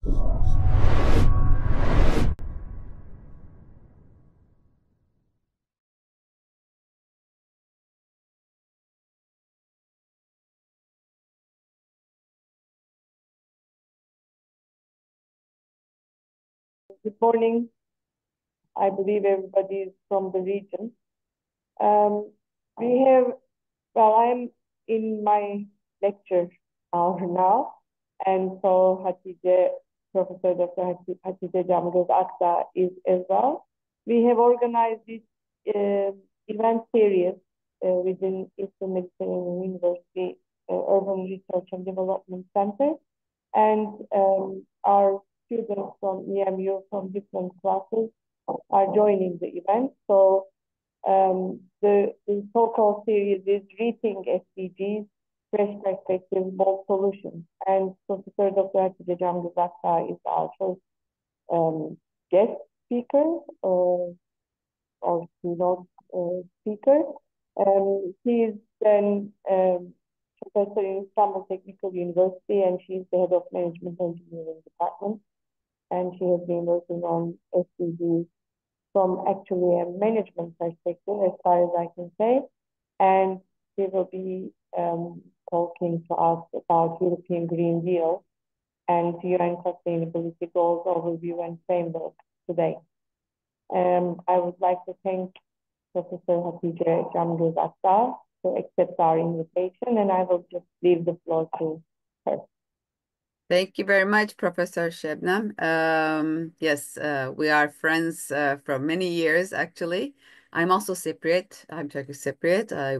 Good morning. I believe everybody is from the region. We have, well, I'm in my lecture hour now, and so Hatice, Professor Dr. Hatice Camgöz Akta is as well. We have organized this event series within Eastern Mediterranean University Urban Research and Development Center, and our students from EMU from different classes are joining the event. So the so-called series is Reaching SDGs, Fresh Perspectives, Bold Solutions. And Professor Dr. Hatice Camgöz Akta is our first guest speaker or keynote speaker. He is then professor in Istanbul Technical University, and she's the head of management engineering department. And she has been working on SDGs from actually a management perspective, as far as I can say. And she will be talking to us about European Green Deal and UN Sustainability Goals Overview and Framework today. I would like to thank Professor Hatice Camgöz Akta to accept our invitation, and I will just leave the floor to her. Thank you very much, Professor Şebnem. Yes, we are friends from many years, actually. I'm also Cypriot. I'm Turkish Cypriot. I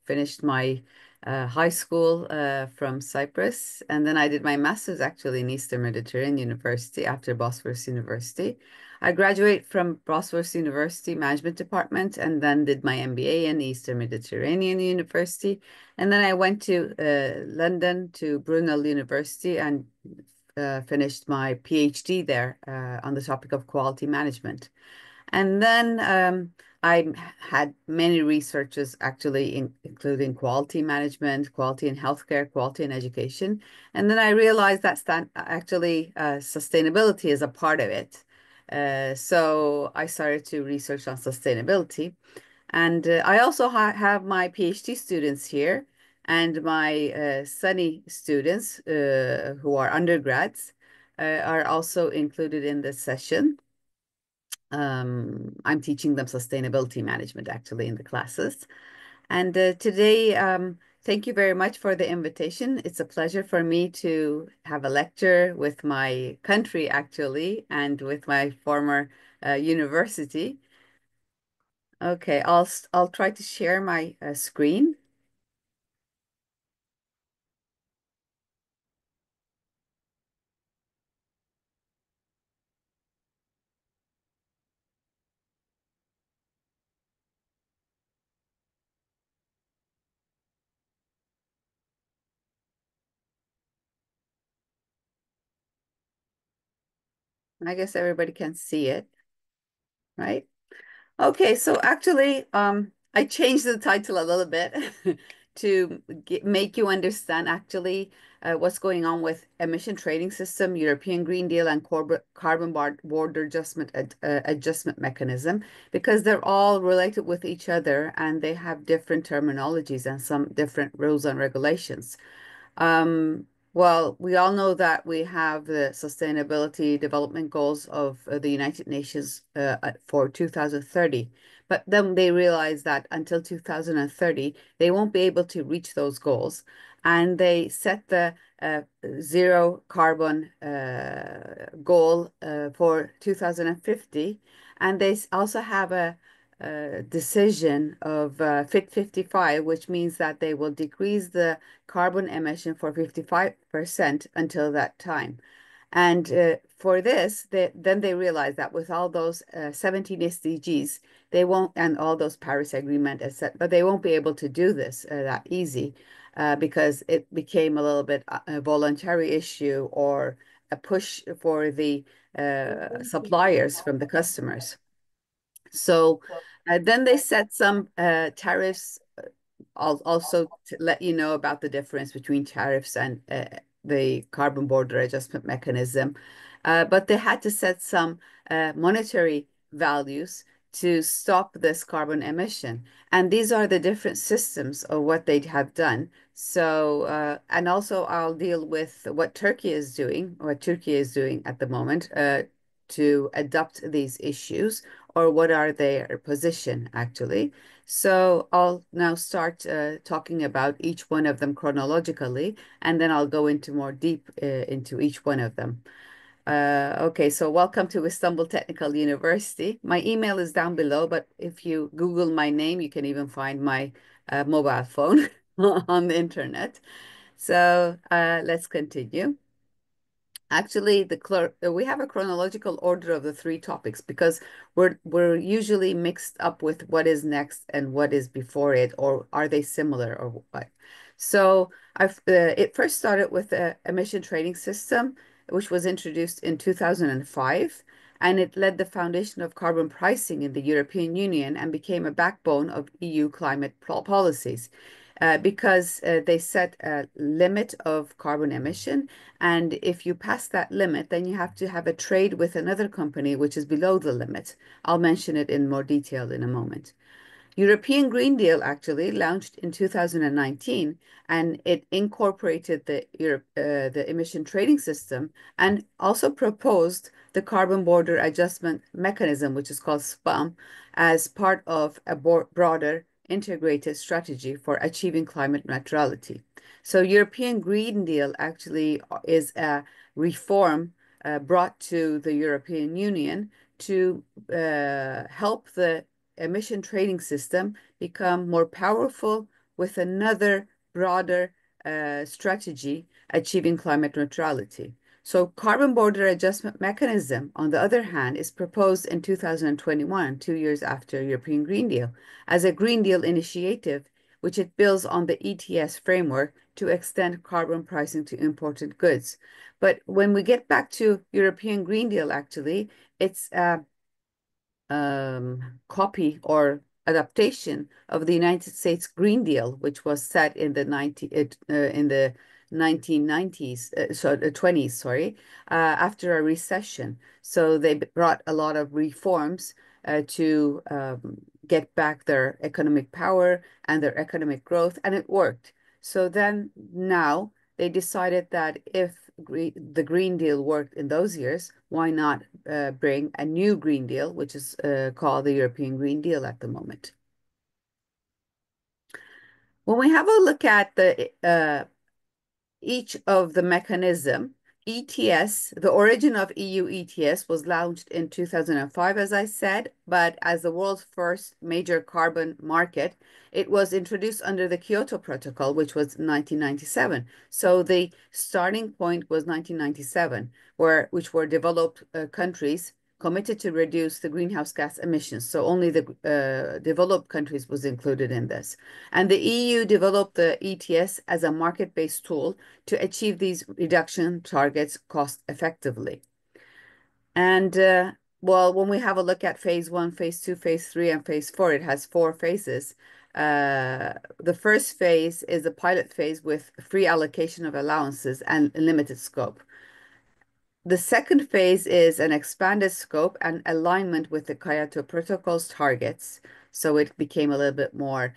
finished my high school from Cyprus, and then I did my master's actually in Eastern Mediterranean University after Bosphorus University. I graduated from Bosphorus University Management Department and then did my MBA in Eastern Mediterranean University. And then I went to London to Brunel University and finished my PhD there on the topic of quality management. And then I had many researches actually, including quality management, quality in healthcare, quality in education. And then I realized that sustainability is a part of it. So I started to research on sustainability. And I also have my PhD students here and my SUNY students who are undergrads are also included in this session. I'm teaching them sustainability management actually in the classes. And today, thank you very much for the invitation. It's a pleasure for me to have a lecture with my country actually and with my former university. Okay, I'll try to share my screen. I guess everybody can see it, right? Okay, so actually, I changed the title a little bit to make you understand actually what's going on with emission trading system, European Green Deal, and carbon border adjustment mechanism, because they're all related with each other and they have different terminologies and some different rules and regulations. Um, well, we all know that we have the Sustainability Development Goals of the United Nations for 2030. But then they realize that until 2030, they won't be able to reach those goals. And they set the zero carbon goal for 2050. And they also have a decision of Fit 55, which means that they will decrease the carbon emission for 55% until that time. And for this, then they realize that with all those 17 SDGs, they won't, and all those Paris Agreement, etc., but they won't be able to do this that easy because it became a little bit a voluntary issue or a push for the suppliers from the customers. So then they set some tariffs. I'll also to let you know about the difference between tariffs and the carbon border adjustment mechanism, but they had to set some monetary values to stop this carbon emission. And these are the different systems of what they have done. So, and also I'll deal with what Turkey is doing, what Turkey is doing at the moment to adopt these issues, or what are their position actually. So I'll now start talking about each one of them chronologically, and then I'll go into more deep into each one of them. Okay, so welcome to Istanbul Technical University. My email is down below, but if you Google my name, you can even find my mobile phone on the internet. So let's continue. Actually, we have a chronological order of the three topics because we're usually mixed up with what is next and what is before it, or are they similar or what? So it first started with the emission trading system, which was introduced in 2005, and it led the foundation of carbon pricing in the European Union and became a backbone of EU climate policies. Because they set a limit of carbon emission, and if you pass that limit, then you have to have a trade with another company which is below the limit. I'll mention it in more detail in a moment. European Green Deal actually launched in 2019, and it incorporated the emission trading system and also proposed the carbon border adjustment mechanism, which is called SPAM, as part of a broader integrated strategy for achieving climate neutrality. So European Green Deal actually is a reform brought to the European Union to help the emission trading system become more powerful with another broader strategy achieving climate neutrality. So carbon border adjustment mechanism, on the other hand, is proposed in 2021, 2 years after European Green Deal, as a Green Deal initiative, which it builds on the ETS framework to extend carbon pricing to imported goods. But when we get back to European Green Deal, actually, it's copy or adaptation of the United States Green Deal, which was set in the 1990s, so the 20s, sorry, after a recession. So they brought a lot of reforms to get back their economic power and their economic growth, and it worked. So then now they decided that if the Green Deal worked in those years, why not bring a new Green Deal, which is called the European Green Deal at the moment? When we have a look at the each of the mechanism, ETS, the origin of EU ETS was launched in 2005, as I said, but as the world's first major carbon market, it was introduced under the Kyoto Protocol, which was 1997. So the starting point was 1997, which were developed countries committed to reduce the greenhouse gas emissions. So only the developed countries was included in this. And the EU developed the ETS as a market-based tool to achieve these reduction targets cost effectively. And well, when we have a look at phase one, phase two, phase three, and phase four, it has four phases. The first phase is the pilot phase with free allocation of allowances and limited scope. The second phase is an expanded scope and alignment with the Kyoto Protocol's targets. So it became a little bit more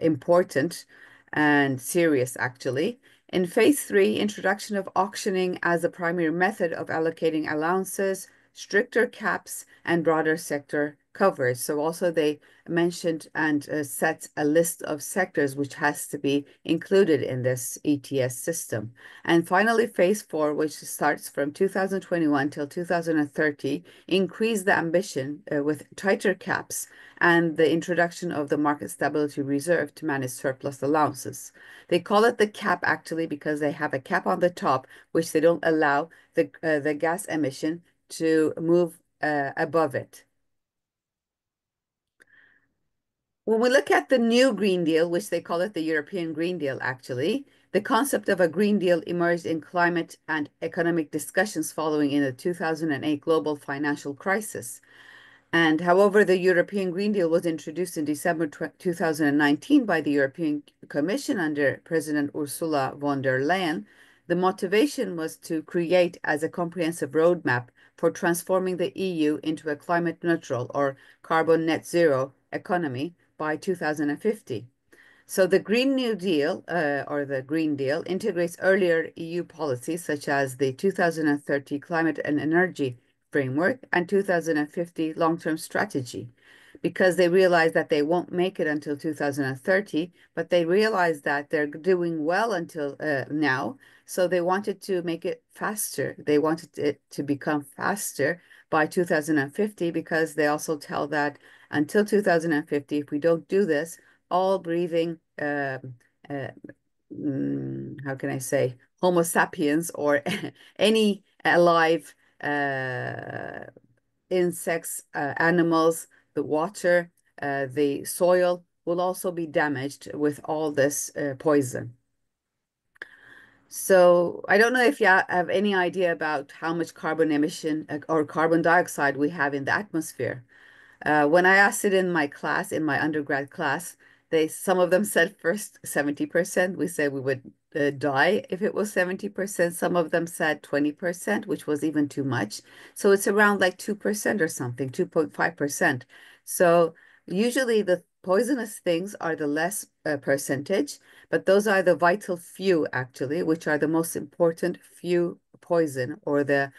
important and serious, actually. In phase three, introduction of auctioning as a primary method of allocating allowances, stricter caps, and broader sector coverage. So also they mentioned and set a list of sectors which has to be included in this ETS system. And finally, phase four, which starts from 2021 till 2030, increased the ambition with tighter caps and the introduction of the Market Stability Reserve to manage surplus allowances. They call it the cap actually because they have a cap on the top, which they don't allow the gas emission to move above it. When we look at the new Green Deal, which they call it the European Green Deal, actually, the concept of a Green Deal emerged in climate and economic discussions following in the 2008 global financial crisis. And however, the European Green Deal was introduced in December 2019 by the European Commission under President Ursula von der Leyen. The motivation was to create as a comprehensive roadmap for transforming the EU into a climate neutral or carbon net zero economy by 2050. So the Green New Deal, or the Green Deal, integrates earlier EU policies such as the 2030 Climate and Energy Framework and 2050 Long-Term Strategy, because they realize that they won't make it until 2030, but they realize that they're doing well until now. So they wanted to make it faster. They wanted it to become faster by 2050 because they also tell that until 2050, if we don't do this, all breathing, uh, how can I say, Homo sapiens or any alive insects, animals, the water, the soil will also be damaged with all this poison. So I don't know if you have any idea about how much carbon emission or carbon dioxide we have in the atmosphere. When I asked it in my class, in my undergrad class, some of them said first 70%. We said we would die if it was 70%. Some of them said 20%, which was even too much. So it's around like 2% or something, 2.5%. So usually the poisonous things are the less percentage, but those are the vital few actually, which are the most important few poison or the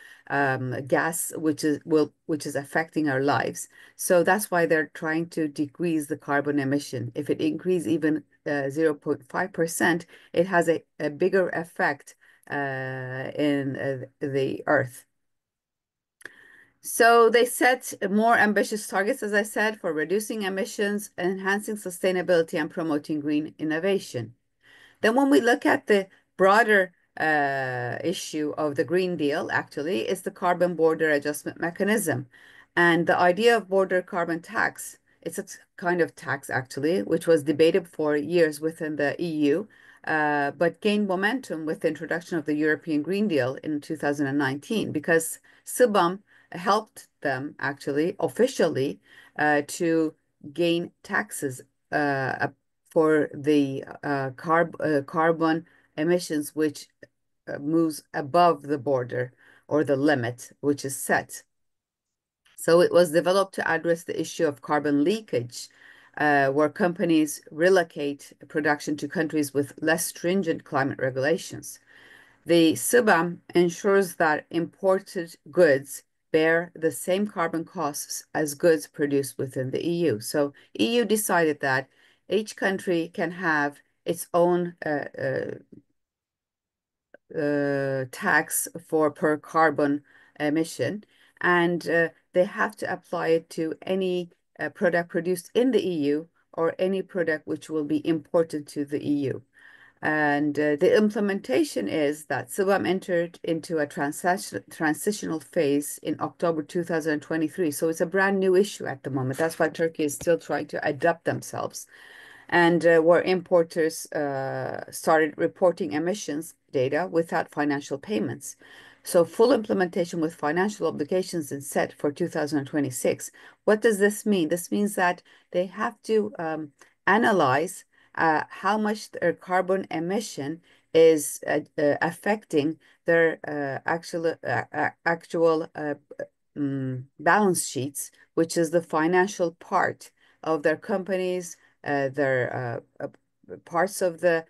gas which is affecting our lives. So that's why they're trying to decrease the carbon emission. If it increase even 0.5%, it has a bigger effect in the earth. So they set more ambitious targets, as I said, for reducing emissions, enhancing sustainability, and promoting green innovation. Then when we look at the broader issue of the Green Deal, actually, is the carbon border adjustment mechanism. And the idea of border carbon tax, it's a kind of tax, actually, which was debated for years within the EU, but gained momentum with the introduction of the European Green Deal in 2019 because CBAM helped them actually officially to gain taxes for the carbon emissions, which moves above the border or the limit, which is set. So it was developed to address the issue of carbon leakage, where companies relocate production to countries with less stringent climate regulations. The CBAM ensures that imported goods bear the same carbon costs as goods produced within the EU. So EU decided that each country can have its own tax for per carbon emission, and they have to apply it to any product produced in the EU or any product which will be imported to the EU. And the implementation is that CBAM entered into a transitional phase in October 2023. So it's a brand new issue at the moment. That's why Turkey is still trying to adapt themselves. And where importers started reporting emissions data without financial payments. So full implementation with financial obligations is set for 2026. What does this mean? This means that they have to analyze how much their carbon emission is affecting their actual balance sheets, which is the financial part of their companies, their parts of the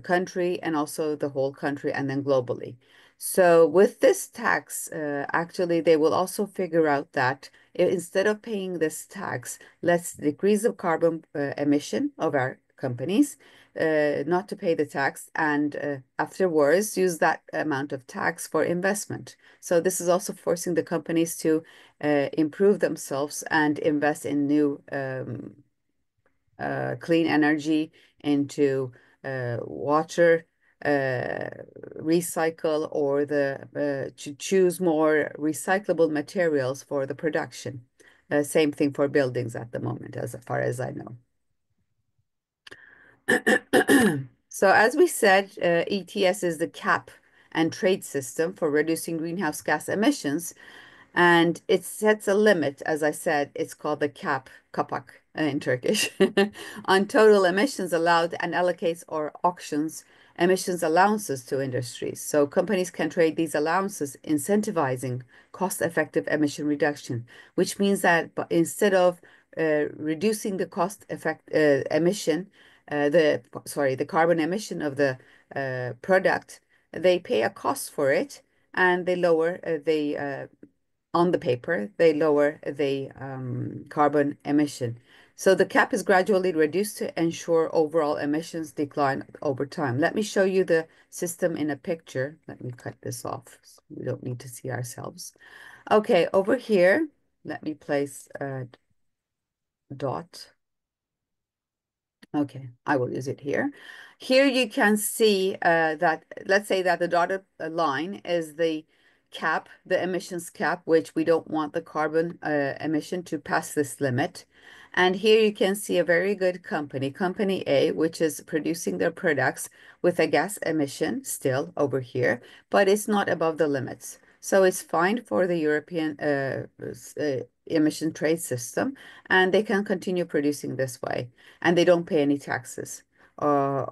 country, and also the whole country, and then globally. So with this tax, actually, they will also figure out that instead of paying this tax, let's decrease the carbon emission of our companies, not to pay the tax, and afterwards use that amount of tax for investment. So this is also forcing the companies to improve themselves and invest in new clean energy, into water, recycle, or to choose more recyclable materials for the production. Same thing for buildings at the moment, as far as I know. So as we said, ETS is the cap and trade system for reducing greenhouse gas emissions. And it sets a limit, as I said, it's called the cap, kapak in Turkish, on total emissions allowed and allocates or auctions emissions allowances to industries. So companies can trade these allowances, incentivizing cost-effective emission reduction, which means that instead of reducing the cost effect emission, the carbon emission of the product, they pay a cost for it and they lower on the paper, they lower the carbon emission. So the cap is gradually reduced to ensure overall emissions decline over time. Let me show you the system in a picture. Let me cut this off, so we don't need to see ourselves. Okay, over here, let me place a dot. Okay, I will use it here. Here you can see that, let's say that the dotted line is the cap, the emissions cap, which we don't want the carbon emission to pass this limit. And here you can see a very good company, Company A, which is producing their products with a gas emission still over here, but it's not above the limits. So it's fine for the European emission trade system, and they can continue producing this way and they don't pay any taxes. Uh,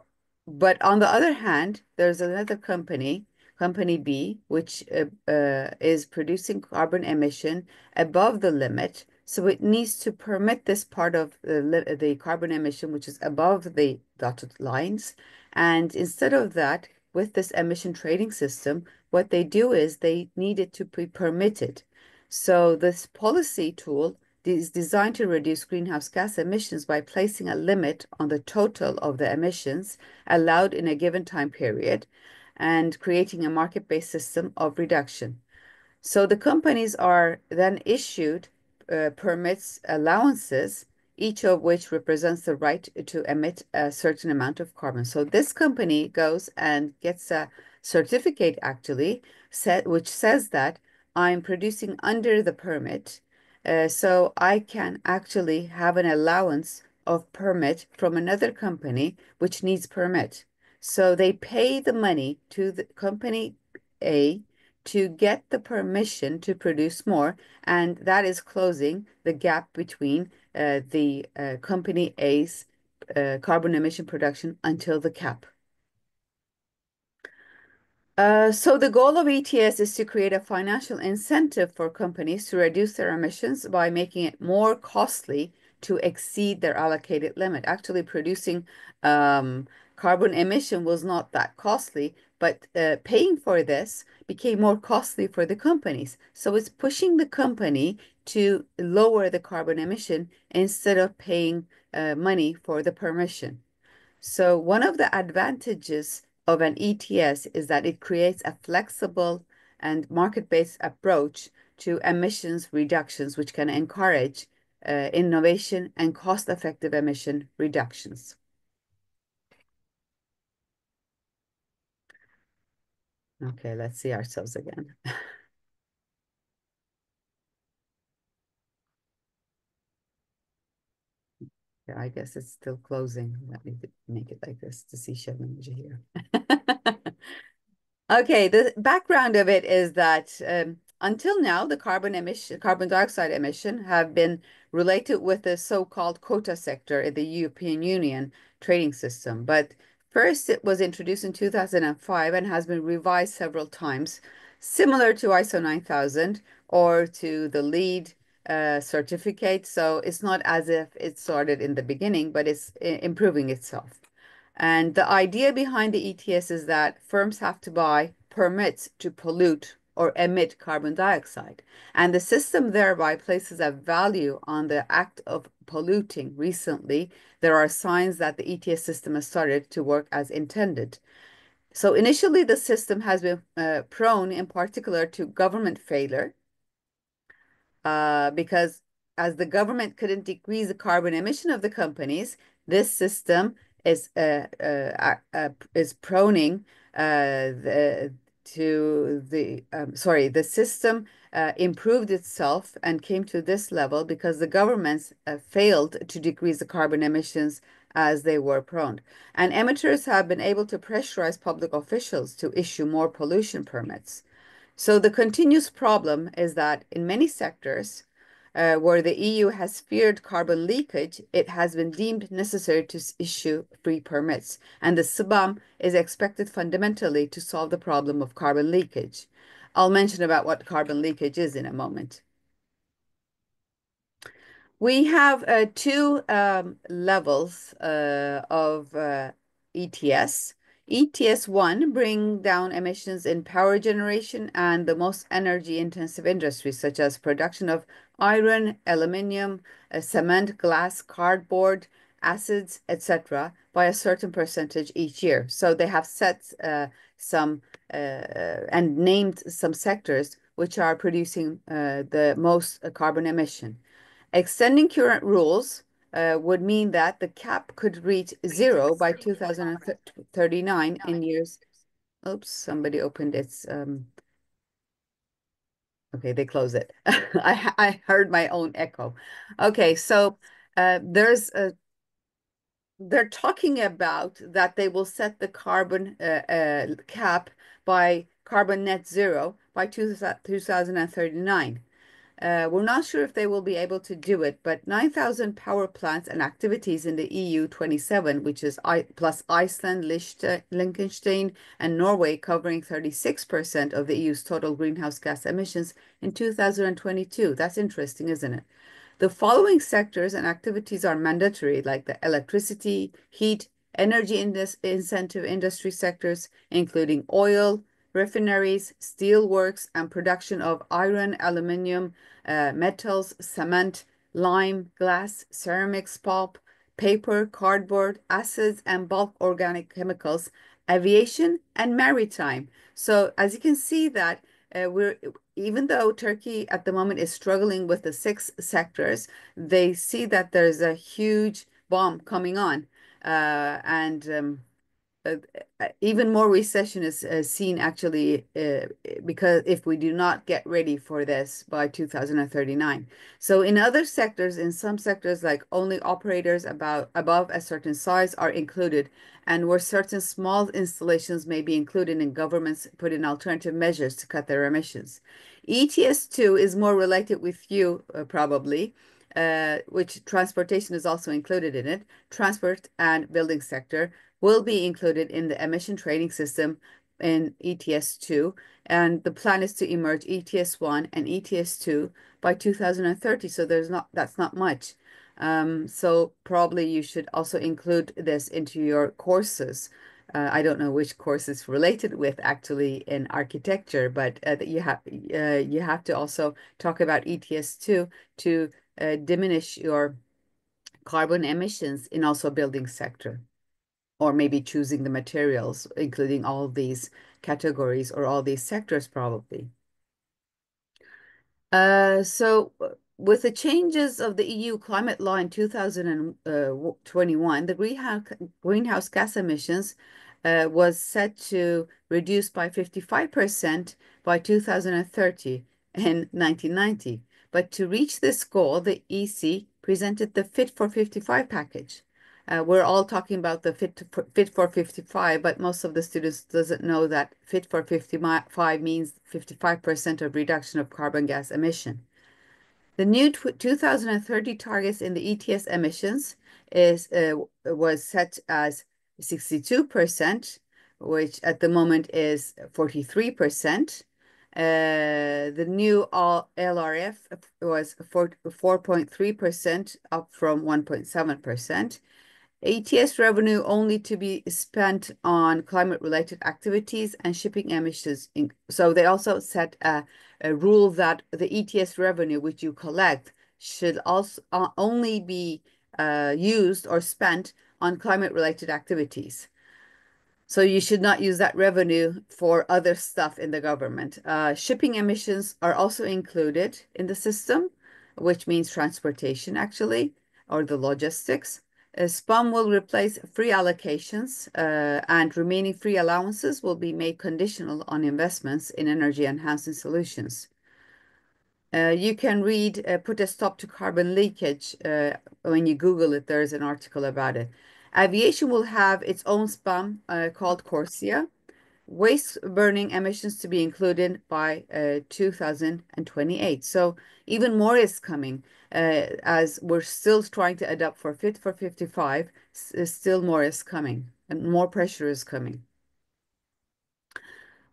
but on the other hand, there's another company, Company B, which is producing carbon emission above the limit. So it needs to permit this part of the carbon emission, which is above the dotted lines. And instead of that, with this emission trading system, what they do is they need it to be permitted. So this policy tool is designed to reduce greenhouse gas emissions by placing a limit on the total of the emissions allowed in a given time period and creating a market-based system of reduction. So the companies are then issued permits, allowances, each of which represents the right to emit a certain amount of carbon. So this company goes and gets a certificate actually, which says that I'm producing under the permit. So I can actually have an allowance of permit from another company which needs permit. So they pay the money to the company A to get the permission to produce more, and that is closing the gap between the company A's carbon emission production until the cap. So the goal of ETS is to create a financial incentive for companies to reduce their emissions by making it more costly to exceed their allocated limit. Actually, producing carbon emission was not that costly, but paying for this became more costly for the companies. So it's pushing the company to lower the carbon emission instead of paying money for the permission. So one of the advantages of an ETS is that it creates a flexible and market-based approach to emissions reductions, which can encourage innovation and cost-effective emission reductions. Okay, let's see ourselves again. Yeah, I guess it's still closing. Let me make it like this to see Shabnam here. Okay, the background of it is that until now, the carbon dioxide emission have been related with the so-called quota sector in the European Union trading system. But first, it was introduced in 2005 and has been revised several times, similar to ISO 9000 or to the LEED certificate. So it's not as if it started in the beginning, but it's improving itself. And the idea behind the ETS is that firms have to buy permits to pollute or emit carbon dioxide. And the system thereby places a value on the act of polluting. Recently, there are signs that the ETS system has started to work as intended. So initially, the system has been prone in particular to government failure because as the government couldn't decrease the carbon emission of the companies, this system is proning the to the the system improved itself and came to this level because the governments failed to decrease the carbon emissions as they were prone. And emitters have been able to pressurize public officials to issue more pollution permits. So the continuous problem is that in many sectors where the EU has feared carbon leakage, it has been deemed necessary to issue free permits. And the SBAM is expected fundamentally to solve the problem of carbon leakage. I'll mention about what carbon leakage is in a moment. We have two levels of ETS. ETS 1 bring down emissions in power generation and the most energy intensive industries such as production of iron, aluminium, cement, glass, cardboard, acids, etc. by a certain percentage each year. So they have set some and named some sectors which are producing the most carbon emission. Extending current rules would mean that the cap could reach zero by 2039 in years. Oops, somebody opened its. Okay, they closed it. I heard my own echo. Okay, so there's a. They're talking about that they will set the carbon cap by carbon net zero by 2039. We're not sure if they will be able to do it, but 9,000 power plants and activities in the EU 27, which is plus Iceland, Liechtenstein, and Norway, covering 36% of the EU's total greenhouse gas emissions in 2022. That's interesting, isn't it? The following sectors and activities are mandatory, like the electricity, heat, energy incentive industry sectors, including oil, refineries, steelworks, and production of iron, aluminium, metals, cement, lime, glass, ceramics, pulp, paper, cardboard, acids, and bulk organic chemicals, aviation, and maritime. So as you can see that we're even though Turkey at the moment is struggling with the six sectors, they see that there's a huge bomb coming on, and uh, even more recession is seen actually because if we do not get ready for this by 2039. So in other sectors, in some sectors, like only operators above a certain size are included, and where certain small installations may be included and governments put in alternative measures to cut their emissions. ETS2 is more related with you, probably, which transportation is also included in it, transport and building sector will be included in the emission trading system in ETS2, and the plan is to emerge ETS1 and ETS2 by 2030. So that's not much. So probably you should also include this into your courses. I don't know which course it's related with actually in architecture, but you have to also talk about ETS2 to diminish your carbon emissions in also building sector, or maybe choosing the materials, including all these categories or all these sectors probably. With the changes of the EU climate law in 2021, the greenhouse gas emissions was set to reduce by 55% by 2030 in 1990. But to reach this goal, the EC presented the Fit for 55 package. We're all talking about the Fit for 55, but most of the students doesn't know that Fit for 55 means 55% of reduction of carbon gas emission. The new 2030 targets in the ETS emissions was set as 62%, which at the moment is 43%. The new LRF was 4.3%, up from 1.7%. ATS revenue only to be spent on climate-related activities and shipping emissions. So they also set a rule that the ETS revenue which you collect should also only be used or spent on climate-related activities. So you should not use that revenue for other stuff in the government. Shipping emissions are also included in the system, which means transportation actually, or the logistics. SPAM will replace free allocations, and remaining free allowances will be made conditional on investments in energy enhancing solutions. You can read Put a Stop to Carbon Leakage. When you Google it, there's an article about it. Aviation will have its own SPAM called CORSIA, waste burning emissions to be included by 2028. So even more is coming as we're still trying to adapt for Fit for 55. Still more is coming and more pressure is coming.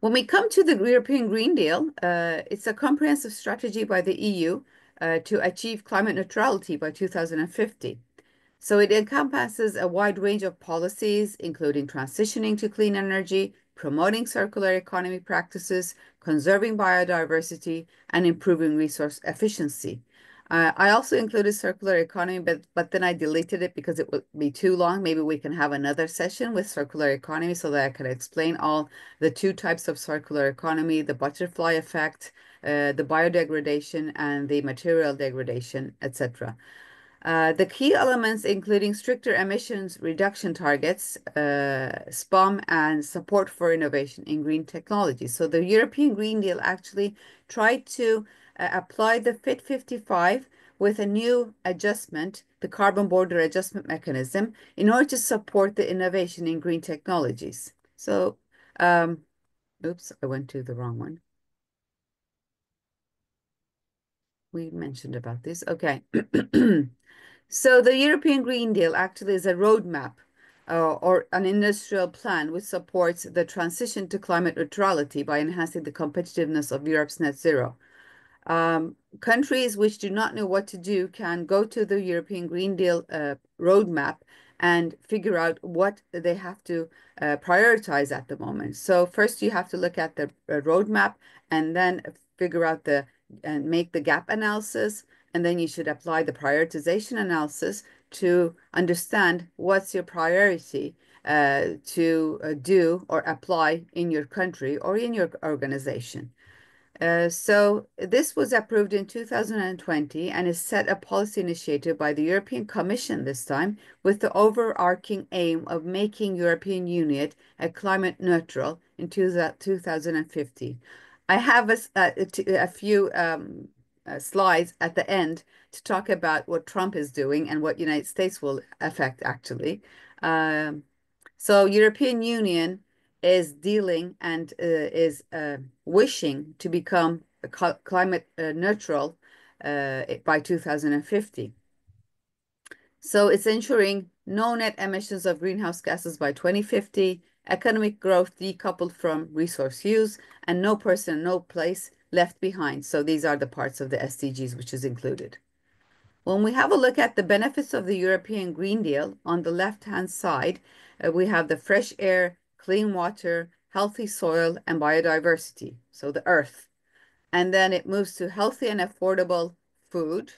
When we come to the European Green Deal, it's a comprehensive strategy by the EU to achieve climate neutrality by 2050. So it encompasses a wide range of policies, including transitioning to clean energy, promoting circular economy practices, conserving biodiversity, and improving resource efficiency. I also included circular economy, but then I deleted it because it would be too long. Maybe we can have another session with circular economy so that I can explain all the two types of circular economy, the butterfly effect, the biodegradation, and the material degradation, etc. The key elements, including stricter emissions reduction targets, SPOM, and support for innovation in green technology. So the European Green Deal actually tried to apply the Fit 55 with a new adjustment, the carbon border adjustment mechanism, in order to support the innovation in green technologies. So, oops, I went to the wrong one. We mentioned about this. Okay. So the European Green Deal actually is a roadmap or an industrial plan which supports the transition to climate neutrality by enhancing the competitiveness of Europe's net zero. Countries which do not know what to do can go to the European Green Deal roadmap and figure out what they have to prioritize at the moment. So first you have to look at the roadmap and then figure out and make the gap analysis, and then you should apply the prioritization analysis to understand what's your priority to do or apply in your country or in your organization. So this was approved in 2020 and is set a policy initiative by the European Commission this time with the overarching aim of making European Union a climate neutral in 2050. I have a few slides at the end to talk about what Trump is doing and what United States will affect actually. Um, so European Union is dealing and is wishing to become climate neutral by 2050. So it's ensuring no net emissions of greenhouse gases by 2050, economic growth decoupled from resource use, and no person, no place left behind. So these are the parts of the SDGs which is included. When we have a look at the benefits of the European Green Deal, on the left-hand side, we have the fresh air, clean water, healthy soil, and biodiversity, so the earth. And then it moves to healthy and affordable food,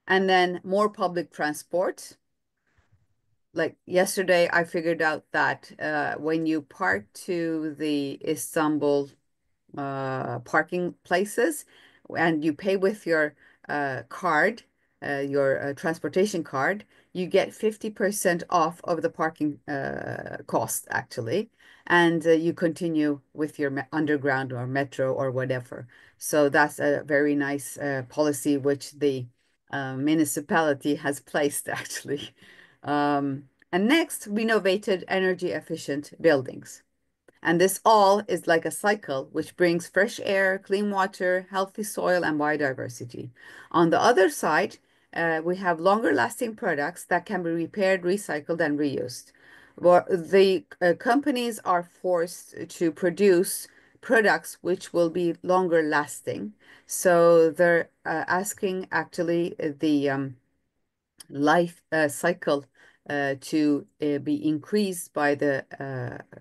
and then more public transport. Like yesterday, I figured out that when you park to the Istanbul parking places and you pay with your card, your transportation card, you get 50% off of the parking cost actually. And you continue with your underground or metro or whatever. So that's a very nice policy which the municipality has placed actually. And next, renovated energy efficient buildings. And this all is like a cycle which brings fresh air, clean water, healthy soil, and biodiversity. On the other side, we have longer lasting products that can be repaired, recycled, and reused. Well, the companies are forced to produce products which will be longer lasting. So they're asking actually the life cycle to be increased by the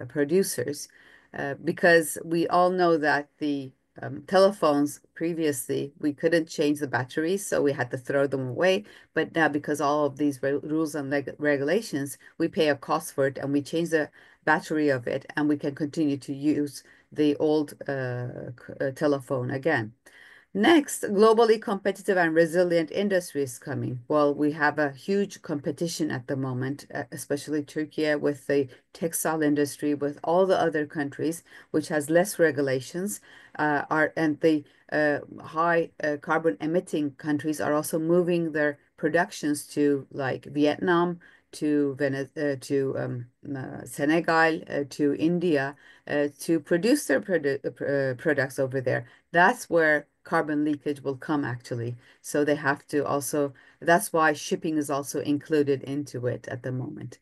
producers because we all know that the telephones previously we couldn't change the batteries, so we had to throw them away. But now, because all of these rules and regulations, we pay a cost for it and we change the battery of it, and we can continue to use the old telephone again. Next, globally competitive and resilient industry is coming. Well, we have a huge competition at the moment, especially Turkey with the textile industry, with all the other countries, which has less regulations, and the high carbon emitting countries are also moving their productions to like Vietnam, to Senegal, to India, to produce their products over there. That's where carbon leakage will come actually. So they have to also, that's why shipping is also included into it at the moment.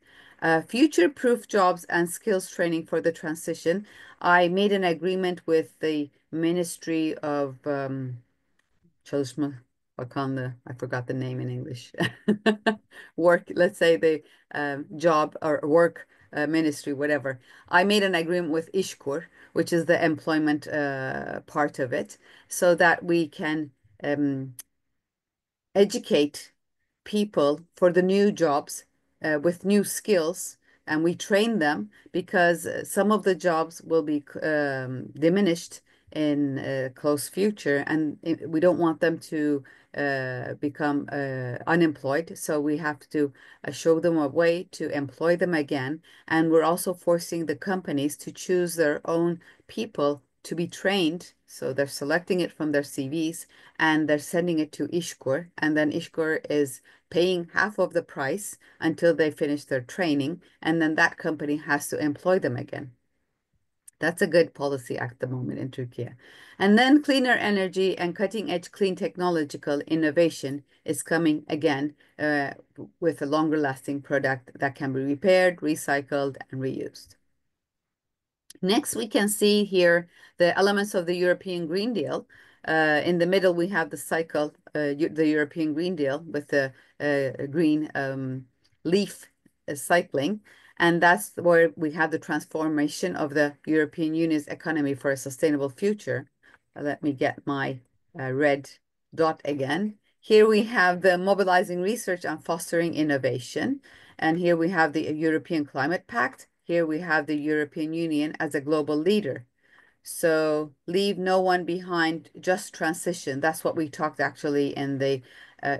Future-proof jobs and skills training for the transition. I made an agreement with the Ministry of Çalışma Bakanlığı, I forgot the name in English. Work, let's say the job or work ministry, whatever. I made an agreement with İşkur, which is the employment part of it, so that we can educate people for the new jobs with new skills, and we train them because some of the jobs will be diminished in close future, and we don't want them to become unemployed. So we have to show them a way to employ them again, and we're also forcing the companies to choose their own people to be trained. So they're selecting it from their CVs and they're sending it to İşkur, and then İşkur is paying half of the price until they finish their training, and then that company has to employ them again. That's a good policy at the moment in Turkey. And then cleaner energy and cutting edge clean technological innovation is coming again with a longer lasting product that can be repaired, recycled, and reused. Next, we can see here the elements of the European Green Deal. In the middle, we have the cycle, the European Green Deal with the green leaf cycling. And that's where we have the transformation of the European Union's economy for a sustainable future. Let me get my red dot again. Here we have the mobilizing research and fostering innovation. And here we have the European Climate Pact. Here we have the European Union as a global leader. So leave no one behind, just transition. That's what we talked actually in the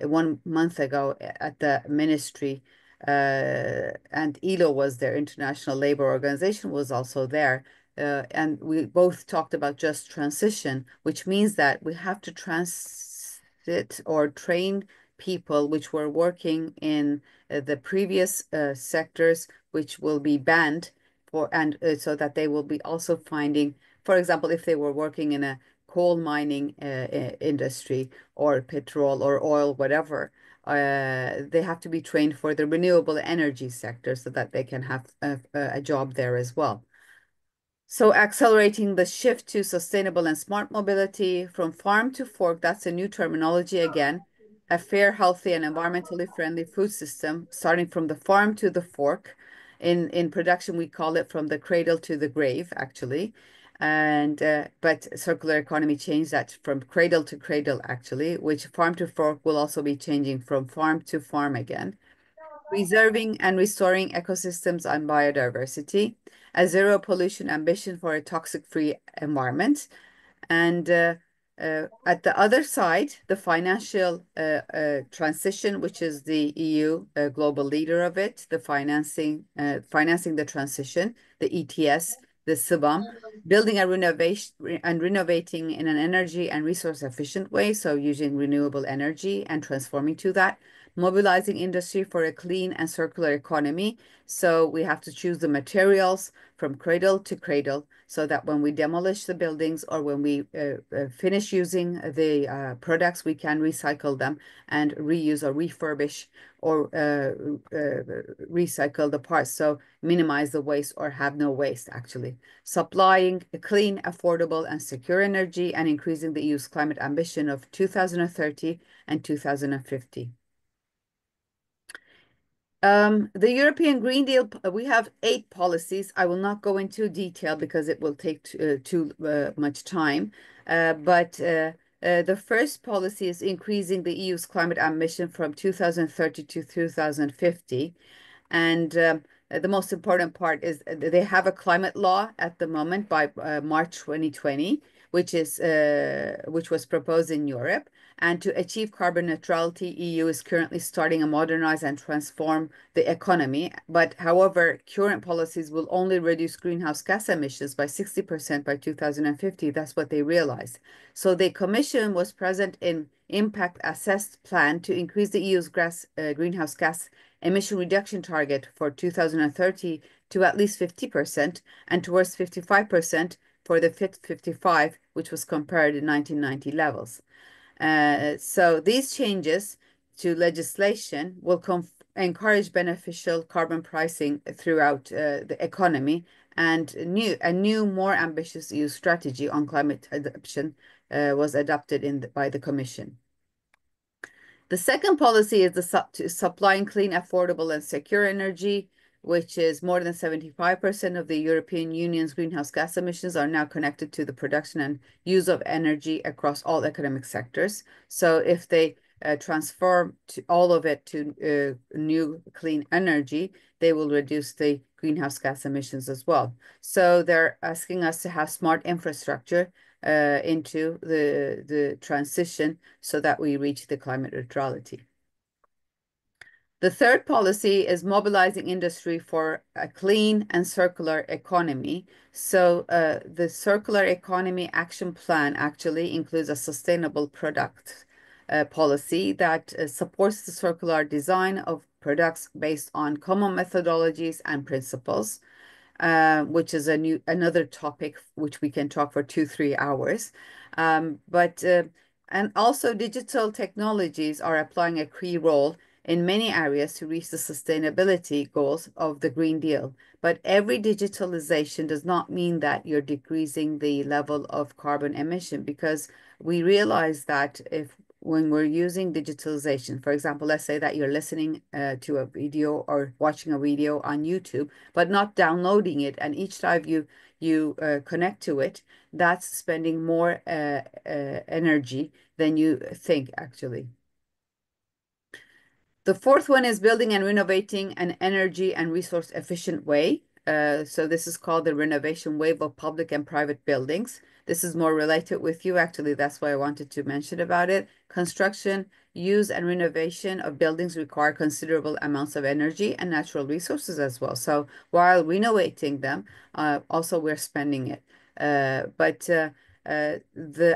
1 month ago at the ministry. And ILO was there, International Labor Organization was also there. And we both talked about just transition, which means that we have to transit or train people which were working in the previous sectors, which will be banned for, and so that they will be also finding, for example, if they were working in a coal mining industry or petrol or oil, whatever, they have to be trained for the renewable energy sector so that they can have a job there as well. So accelerating the shift to sustainable and smart mobility from farm to fork, that's a new terminology again. A fair, healthy, and environmentally friendly food system, starting from the farm to the fork. In production, we call it from the cradle to the grave, actually. And but circular economy changed that from cradle to cradle, actually, which farm to fork will also be changing from farm to farm again. Preserving and restoring ecosystems and biodiversity, a zero pollution ambition for a toxic-free environment. And at the other side, the financial transition, which is the EU global leader of it, the financing the transition, the ETS, the SBAM, building a renovation and renovating in an energy and resource efficient way, so using renewable energy and transforming to that, mobilizing industry for a clean and circular economy. So we have to choose the materials from cradle to cradle so that when we demolish the buildings or when we finish using the products, we can recycle them and reuse or refurbish or recycle the parts. So minimize the waste or have no waste, actually. Supplying clean, affordable, and secure energy and increasing the EU's climate ambition of 2030 and 2050. The European Green Deal, we have 8 policies. I will not go into detail because it will take too much time. But the first policy is increasing the EU's climate ambition from 2030 to 2050. And the most important part is they have a climate law at the moment by March 2020, which was proposed in Europe. And to achieve carbon neutrality, EU is currently starting to modernize and transform the economy. But however, current policies will only reduce greenhouse gas emissions by 60% by 2050. That's what they realized. So the Commission was present in impact assessed plan to increase the EU's greenhouse gas emission reduction target for 2030 to at least 50% and towards 55% for the Fit 55, which was compared in 1990 levels. So these changes to legislation will encourage beneficial carbon pricing throughout the economy, and a new, more ambitious EU strategy on climate adaptation was adopted by the Commission. The second policy is supplying clean, affordable, and secure energy, which is more than 75% of the European Union's greenhouse gas emissions are now connected to the production and use of energy across all economic sectors. So if they transform all of it to new clean energy, they will reduce the greenhouse gas emissions as well. So they're asking us to have smart infrastructure into the transition so that we reach the climate neutrality. The third policy is mobilizing industry for a clean and circular economy. So the Circular Economy Action Plan actually includes a sustainable product policy that supports the circular design of products based on common methodologies and principles, which is another topic which we can talk for 2-3 hours. And also digital technologies are applying a key role in many areas to reach the sustainability goals of the Green Deal. But every digitalization does not mean that you're decreasing the level of carbon emission, because we realize that when we're using digitalization, for example, let's say that you're listening to a video or watching a video on YouTube, but not downloading it, and each time you connect to it, that's spending more energy than you think actually. The fourth one is building and renovating an energy and resource efficient way. So this is called the renovation wave of public and private buildings. This is more related with you, actually. That's why I wanted to mention about it. Construction, use, and renovation of buildings require considerable amounts of energy and natural resources as well. So while renovating them, also we're spending it. To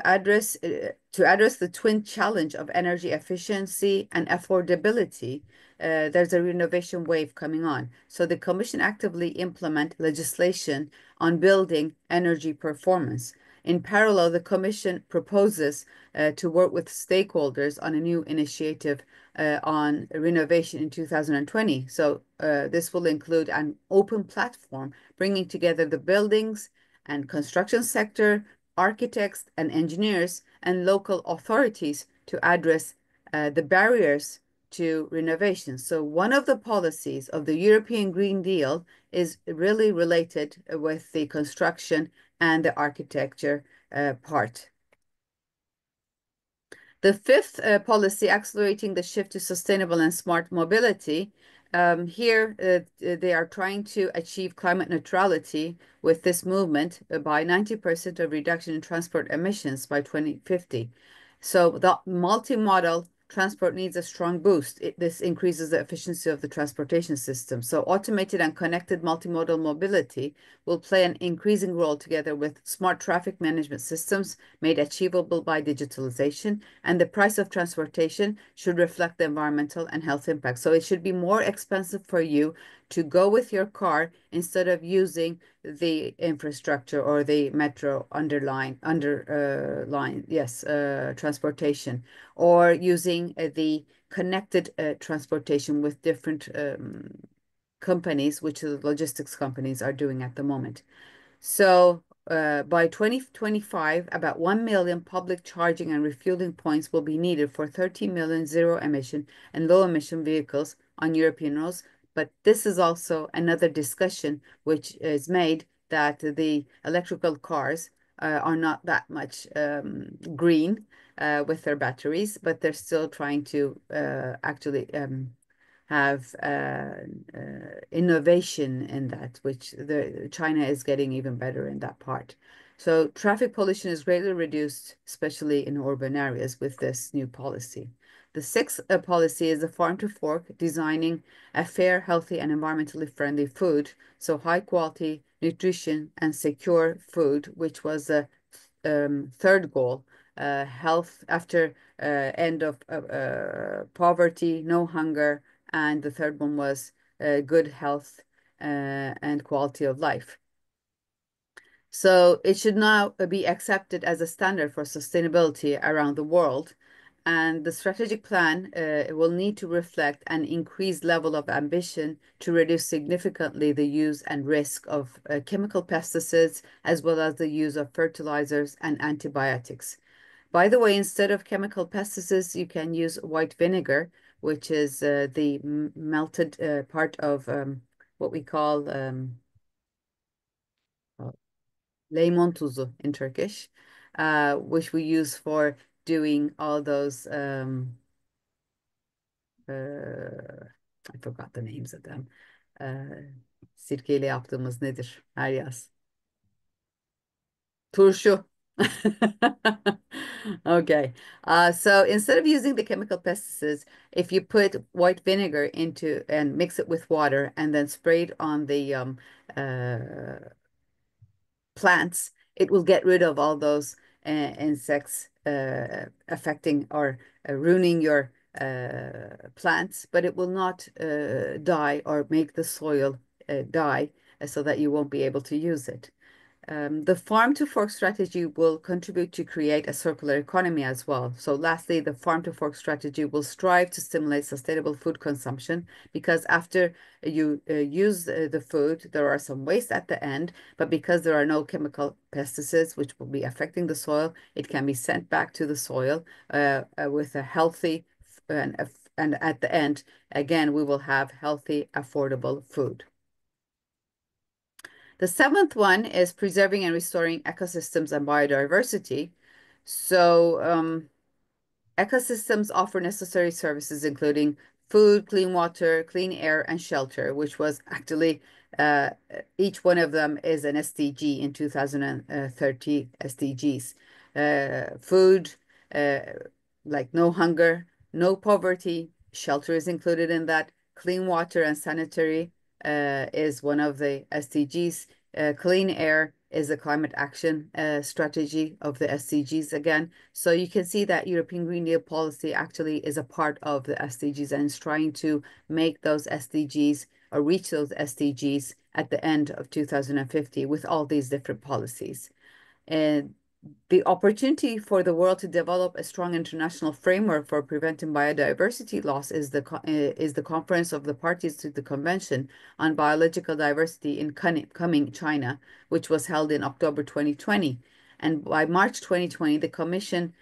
address the twin challenge of energy efficiency and affordability, there's a renovation wave coming on. So the Commission actively implement legislation on building energy performance. In parallel, the Commission proposes to work with stakeholders on a new initiative on renovation in 2020. So this will include an open platform bringing together the buildings and construction sector, architects and engineers, and local authorities to address the barriers to renovation. So one of the policies of the European Green Deal is really related with the construction and the architecture part. The fifth policy, accelerating the shift to sustainable and smart mobility. Here, they are trying to achieve climate neutrality with this movement by 90% of reduction in transport emissions by 2050. So the multimodal transport needs a strong boost. This increases the efficiency of the transportation system. So automated and connected multimodal mobility will play an increasing role together with smart traffic management systems made achievable by digitalization. And the price of transportation should reflect the environmental and health impact. So it should be more expensive for you to go with your car instead of using the infrastructure or the metro transportation, or using the connected transportation with different companies, which the logistics companies are doing at the moment. So by 2025, about 1 million public charging and refueling points will be needed for 30 million zero-emission and low-emission vehicles on European roads. But this is also another discussion which is made, that the electrical cars are not that much green with their batteries, but they're still trying to actually have innovation in that, which China is getting even better in that part. So traffic pollution is greatly reduced, especially in urban areas with this new policy. The sixth policy is the farm to fork, designing a fair, healthy, and environmentally friendly food. So high quality, nutrition, and secure food, which was the third goal, health after end of poverty, no hunger, and the third one was good health and quality of life. So it should now be accepted as a standard for sustainability around the world. And the strategic plan will need to reflect an increased level of ambition to reduce significantly the use and risk of chemical pesticides, as well as the use of fertilizers and antibiotics. By the way, instead of chemical pesticides, you can use white vinegar, which is the melted part of what we call lemon tuzu in Turkish, which we use for doing all those I forgot the names of them. Sirkeyle yaptığımız nedir her yaz? Turşu. Okay. So instead of using the chemical pesticides, if you put white vinegar into and mix it with water and then spray it on the plants, it will get rid of all those insects affecting or ruining your plants, but it will not die or make the soil die so that you won't be able to use it. The farm to fork strategy will contribute to create a circular economy as well. So lastly, the farm to fork strategy will strive to stimulate sustainable food consumption because after you use the food, there are some waste at the end, but because there are no chemical pesticides which will be affecting the soil, it can be sent back to the soil with a healthy and at the end, again, we will have healthy, affordable food. The seventh one is preserving and restoring ecosystems and biodiversity. So ecosystems offer necessary services, including food, clean water, clean air, and shelter, which was actually uh, each one of them is an SDG in 2030 SDGs. Food, uh, like no hunger, no poverty, shelter is included in that. Clean water and sanitary is one of the SDGs. Clean air is a climate action strategy of the SDGs again. So you can see that European Green Deal policy actually is a part of the SDGs and is trying to make those SDGs or reach those SDGs at the end of 2050 with all these different policies. And the opportunity for the world to develop a strong international framework for preventing biodiversity loss is the Conference of the Parties to the Convention on Biological Diversity in coming China, which was held in October 2020. And by March 2020, the Commission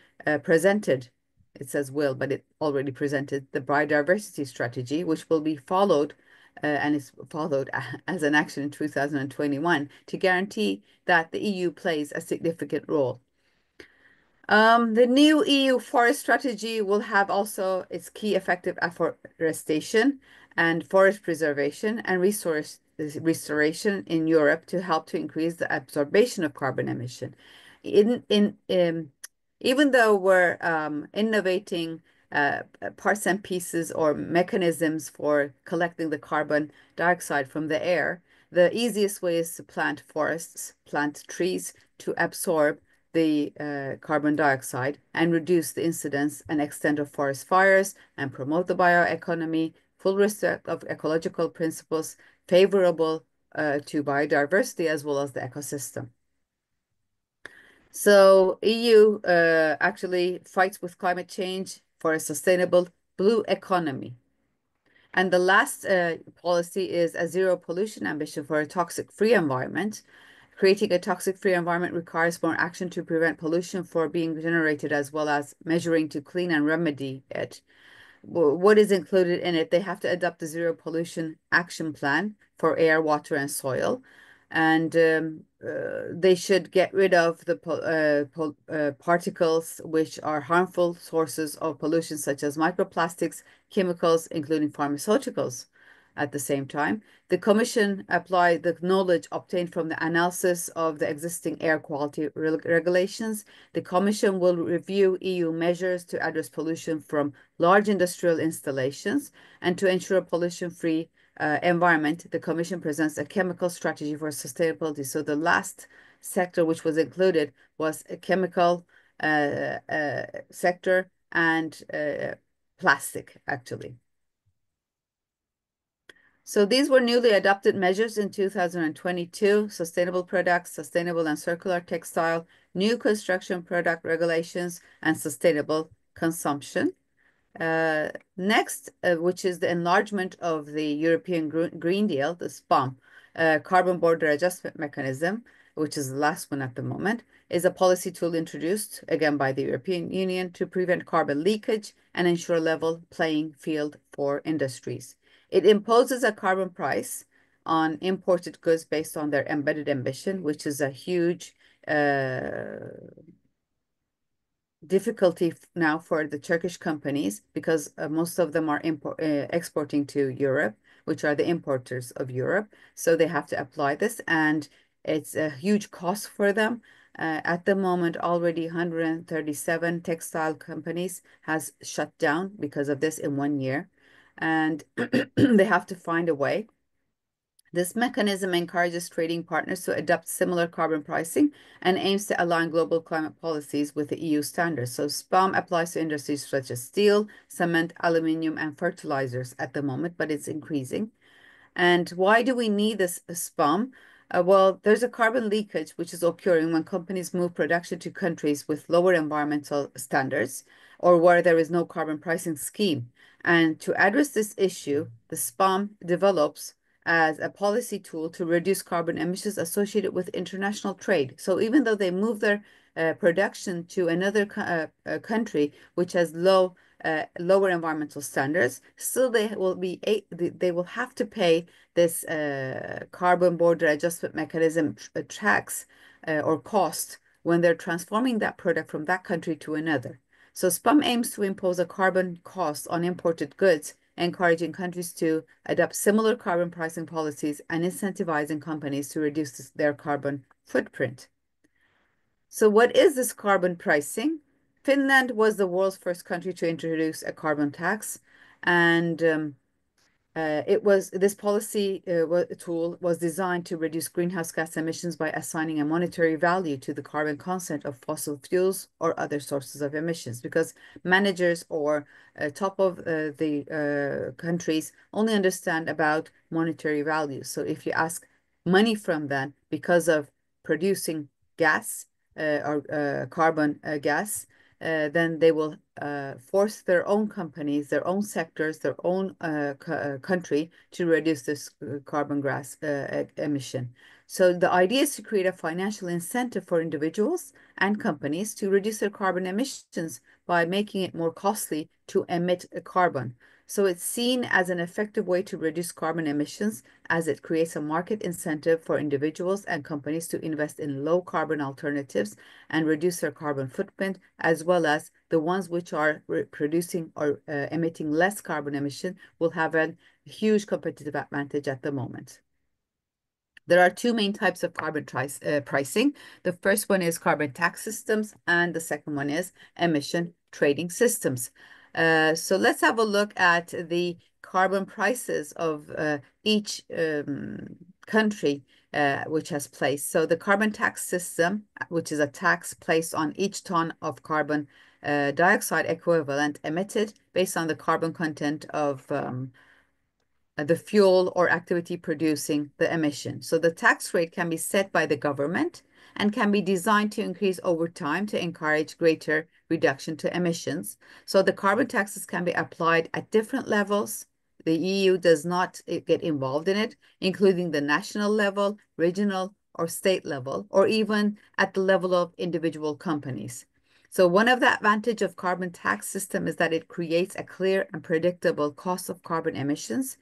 presented, it says will, but it already presented the biodiversity strategy, which will be followed and is followed as an action in 2021 to guarantee that the EU plays a significant role. The new EU forest strategy will have also its key effective afforestation and forest preservation and resource restoration in Europe to help to increase the absorption of carbon emission. Even though we're innovating parts and pieces or mechanisms for collecting the carbon dioxide from the air, the easiest way is to plant forests, plant trees to absorb the carbon dioxide and reduce the incidence and extent of forest fires and promote the bioeconomy, full respect of ecological principles, favorable to biodiversity as well as the ecosystem. So EU actually fights with climate change for a sustainable blue economy. And the last policy is a zero pollution ambition for a toxic-free environment. Creating a toxic-free environment requires more action to prevent pollution for being generated as well as measuring to clean and remedy it. What is included in it? They have to adopt the zero pollution action plan for air, water, and soil. And they should get rid of the particles which are harmful sources of pollution, such as microplastics, chemicals, including pharmaceuticals. at the same time. The Commission applied the knowledge obtained from the analysis of the existing air quality regulations. The Commission will review EU measures to address pollution from large industrial installations and to ensure a pollution-free environment. The Commission presents a chemical strategy for sustainability. So the last sector which was included was a chemical sector and plastic, actually. So these were newly adopted measures in 2022: sustainable products, sustainable and circular textile, new construction product regulations, and sustainable consumption. Next, which is the enlargement of the European Green Deal, the SPAM, Carbon Border Adjustment Mechanism, which is the last one at the moment, is a policy tool introduced, again, by the European Union to prevent carbon leakage and ensure a level playing field for industries. It imposes a carbon price on imported goods based on their embedded emission, which is a huge difficulty now for the Turkish companies because most of them are exporting to Europe, which are the importers of Europe. So they have to apply this, and it's a huge cost for them. At the moment, already 137 textile companies has shut down because of this in 1 year, and they have to find a way. This mechanism encourages trading partners to adopt similar carbon pricing and aims to align global climate policies with the EU standards. So SPAM applies to industries such as steel, cement, aluminum, and fertilizers at the moment, but it's increasing. And why do we need this SPAM? Well, there's a carbon leakage which is occurring when companies move production to countries with lower environmental standards or where there is no carbon pricing scheme. And to address this issue, the SPAM develops as a policy tool to reduce carbon emissions associated with international trade. So even though they move their production to another country which has lower environmental standards, still they will have to pay this carbon border adjustment mechanism tax or cost when they're transforming that product from that country to another. So SPAM aims to impose a carbon cost on imported goods, encouraging countries to adopt similar carbon pricing policies and incentivizing companies to reduce their carbon footprint. So what is this carbon pricing? Finland was the world's first country to introduce a carbon tax, and this policy tool was designed to reduce greenhouse gas emissions by assigning a monetary value to the carbon content of fossil fuels or other sources of emissions, because managers or top of the countries only understand about monetary values. So if you ask money from them because of producing gas or carbon gas, then they will force their own companies, their own sectors, their own country to reduce this carbon gas emission. So the idea is to create a financial incentive for individuals and companies to reduce their carbon emissions by making it more costly to emit carbon. So it's seen as an effective way to reduce carbon emissions, as it creates a market incentive for individuals and companies to invest in low carbon alternatives and reduce their carbon footprint, as well as the ones which are producing or emitting less carbon emission will have a huge competitive advantage at the moment. There are two main types of carbon pricing. The first one is carbon tax systems, and the second one is emission trading systems. So let's have a look at the carbon prices of each country which has placed. So the carbon tax system, which is a tax placed on each ton of carbon dioxide equivalent emitted based on the carbon content of the fuel or activity producing the emission. So the tax rate can be set by the government and can be designed to increase over time to encourage greater reduction to emissions. So the carbon taxes can be applied at different levels. The EU does not get involved in it, including the national level, regional or state level, or even at the level of individual companies. So one of the advantages of carbon tax system is that it creates a clear and predictable cost of carbon emissions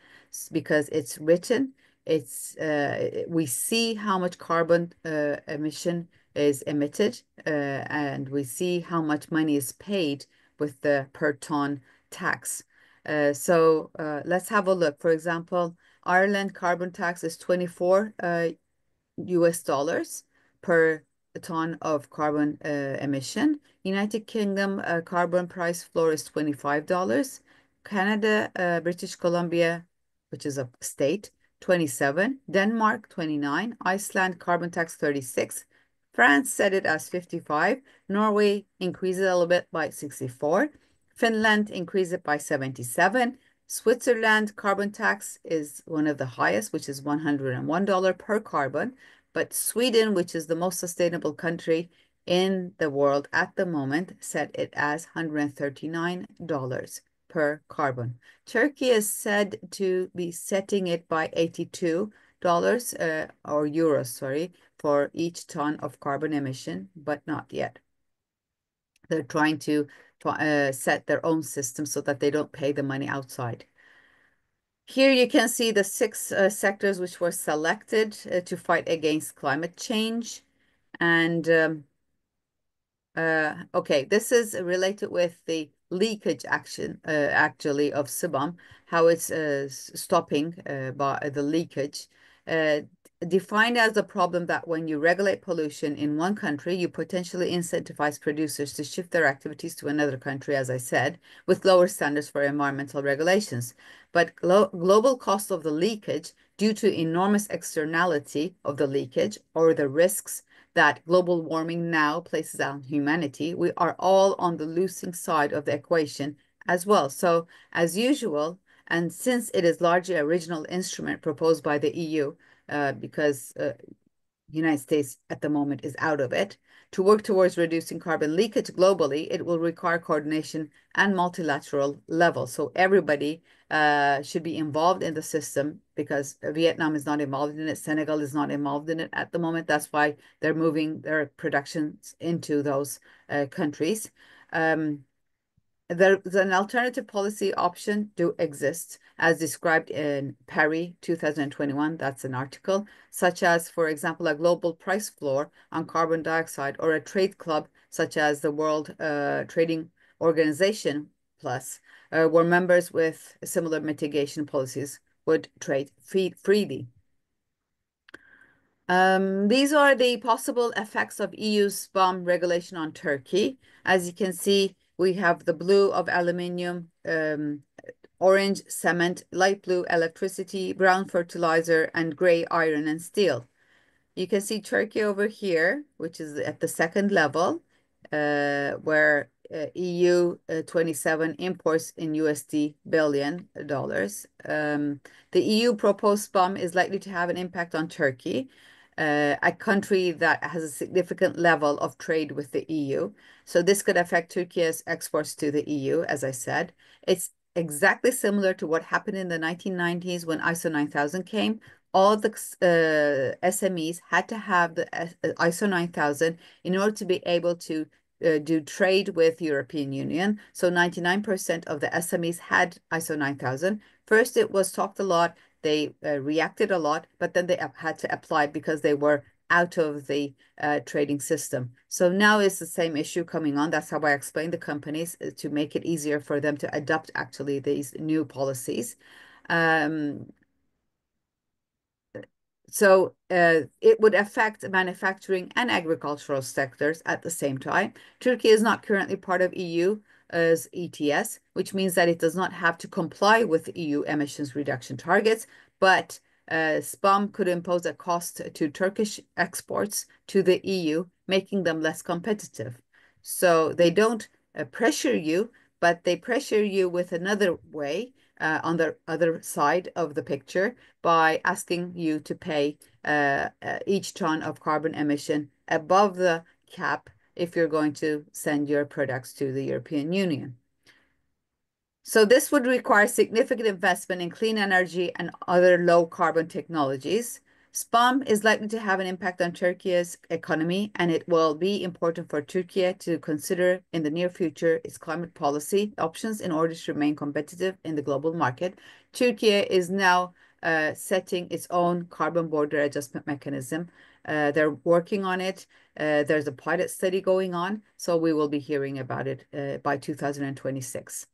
because it's written. We see how much carbon emission is emitted, and we see how much money is paid with the per ton tax. Let's have a look. For example, Ireland carbon tax is 24 US dollars per ton of carbon emission. United Kingdom carbon price floor is $25. Canada, British Columbia, which is a state, 27. Denmark, 29. Iceland carbon tax 36. France set it as 55. Norway increased it a little bit by 64. Finland increased it by 77. Switzerland carbon tax is one of the highest, which is $101 per carbon. But Sweden, which is the most sustainable country in the world at the moment, set it as $139 per carbon. Turkey is said to be setting it by $82 or euros, sorry, for each ton of carbon emission, but not yet. They're trying to set their own system so that they don't pay the money outside. Here you can see the six sectors which were selected to fight against climate change. And okay, this is related with the leakage action, actually, of sebum, how it's stopping by the leakage. Uh, Defined as a problem that when you regulate pollution in one country, you potentially incentivize producers to shift their activities to another country, as I said, with lower standards for environmental regulations. But global cost of the leakage due to enormous externality of the leakage or the risks that global warming now places on humanity, we are all on the losing side of the equation as well. So, as usual, and since it is largely a regional instrument proposed by the EU, because United States at the moment is out of it. To work towards reducing carbon leakage globally, it will require coordination and multilateral level. So everybody should be involved in the system because Vietnam is not involved in it. Senegal is not involved in it at the moment. That's why they're moving their productions into those countries. There's an alternative policy option do exist, as described in Perry 2021. That's an article, such as, for example, a global price floor on carbon dioxide or a trade club, such as the World Trading Organization Plus, where members with similar mitigation policies would trade freely. These are the possible effects of EU's bomb regulation on Turkey. As you can see, we have the blue of aluminium, orange cement, light blue electricity, brown fertilizer, and gray iron and steel. You can see Turkey over here, which is at the second level, where EU 27 imports in USD billion dollars. The EU proposed bomb is likely to have an impact on Turkey, a country that has a significant level of trade with the EU. So this could affect Turkey's exports to the EU, as I said. It's exactly similar to what happened in the 1990s when ISO 9000 came. All the SMEs had to have the ISO 9000 in order to be able to do trade with European Union. So 99% of the SMEs had ISO 9000. First, it was talked a lot. They reacted a lot, but then they had to apply because they were out of the trading system. So now it's the same issue coming on. That's how I explain the companies to make it easier for them to adopt actually these new policies. So it would affect manufacturing and agricultural sectors at the same time. Turkey is not currently part of EU as ETS, which means that it does not have to comply with EU emissions reduction targets, but SPAM could impose a cost to Turkish exports to the EU, making them less competitive. So they don't pressure you, but they pressure you with another way on the other side of the picture by asking you to pay each ton of carbon emission above the cap if you're going to send your products to the European Union. So this would require significant investment in clean energy and other low carbon technologies. SPAM is likely to have an impact on Turkey's economy, and it will be important for Turkey to consider in the near future its climate policy options in order to remain competitive in the global market. Turkey is now setting its own carbon border adjustment mechanism. They're working on it. There's a pilot study going on, so we will be hearing about it by 2026.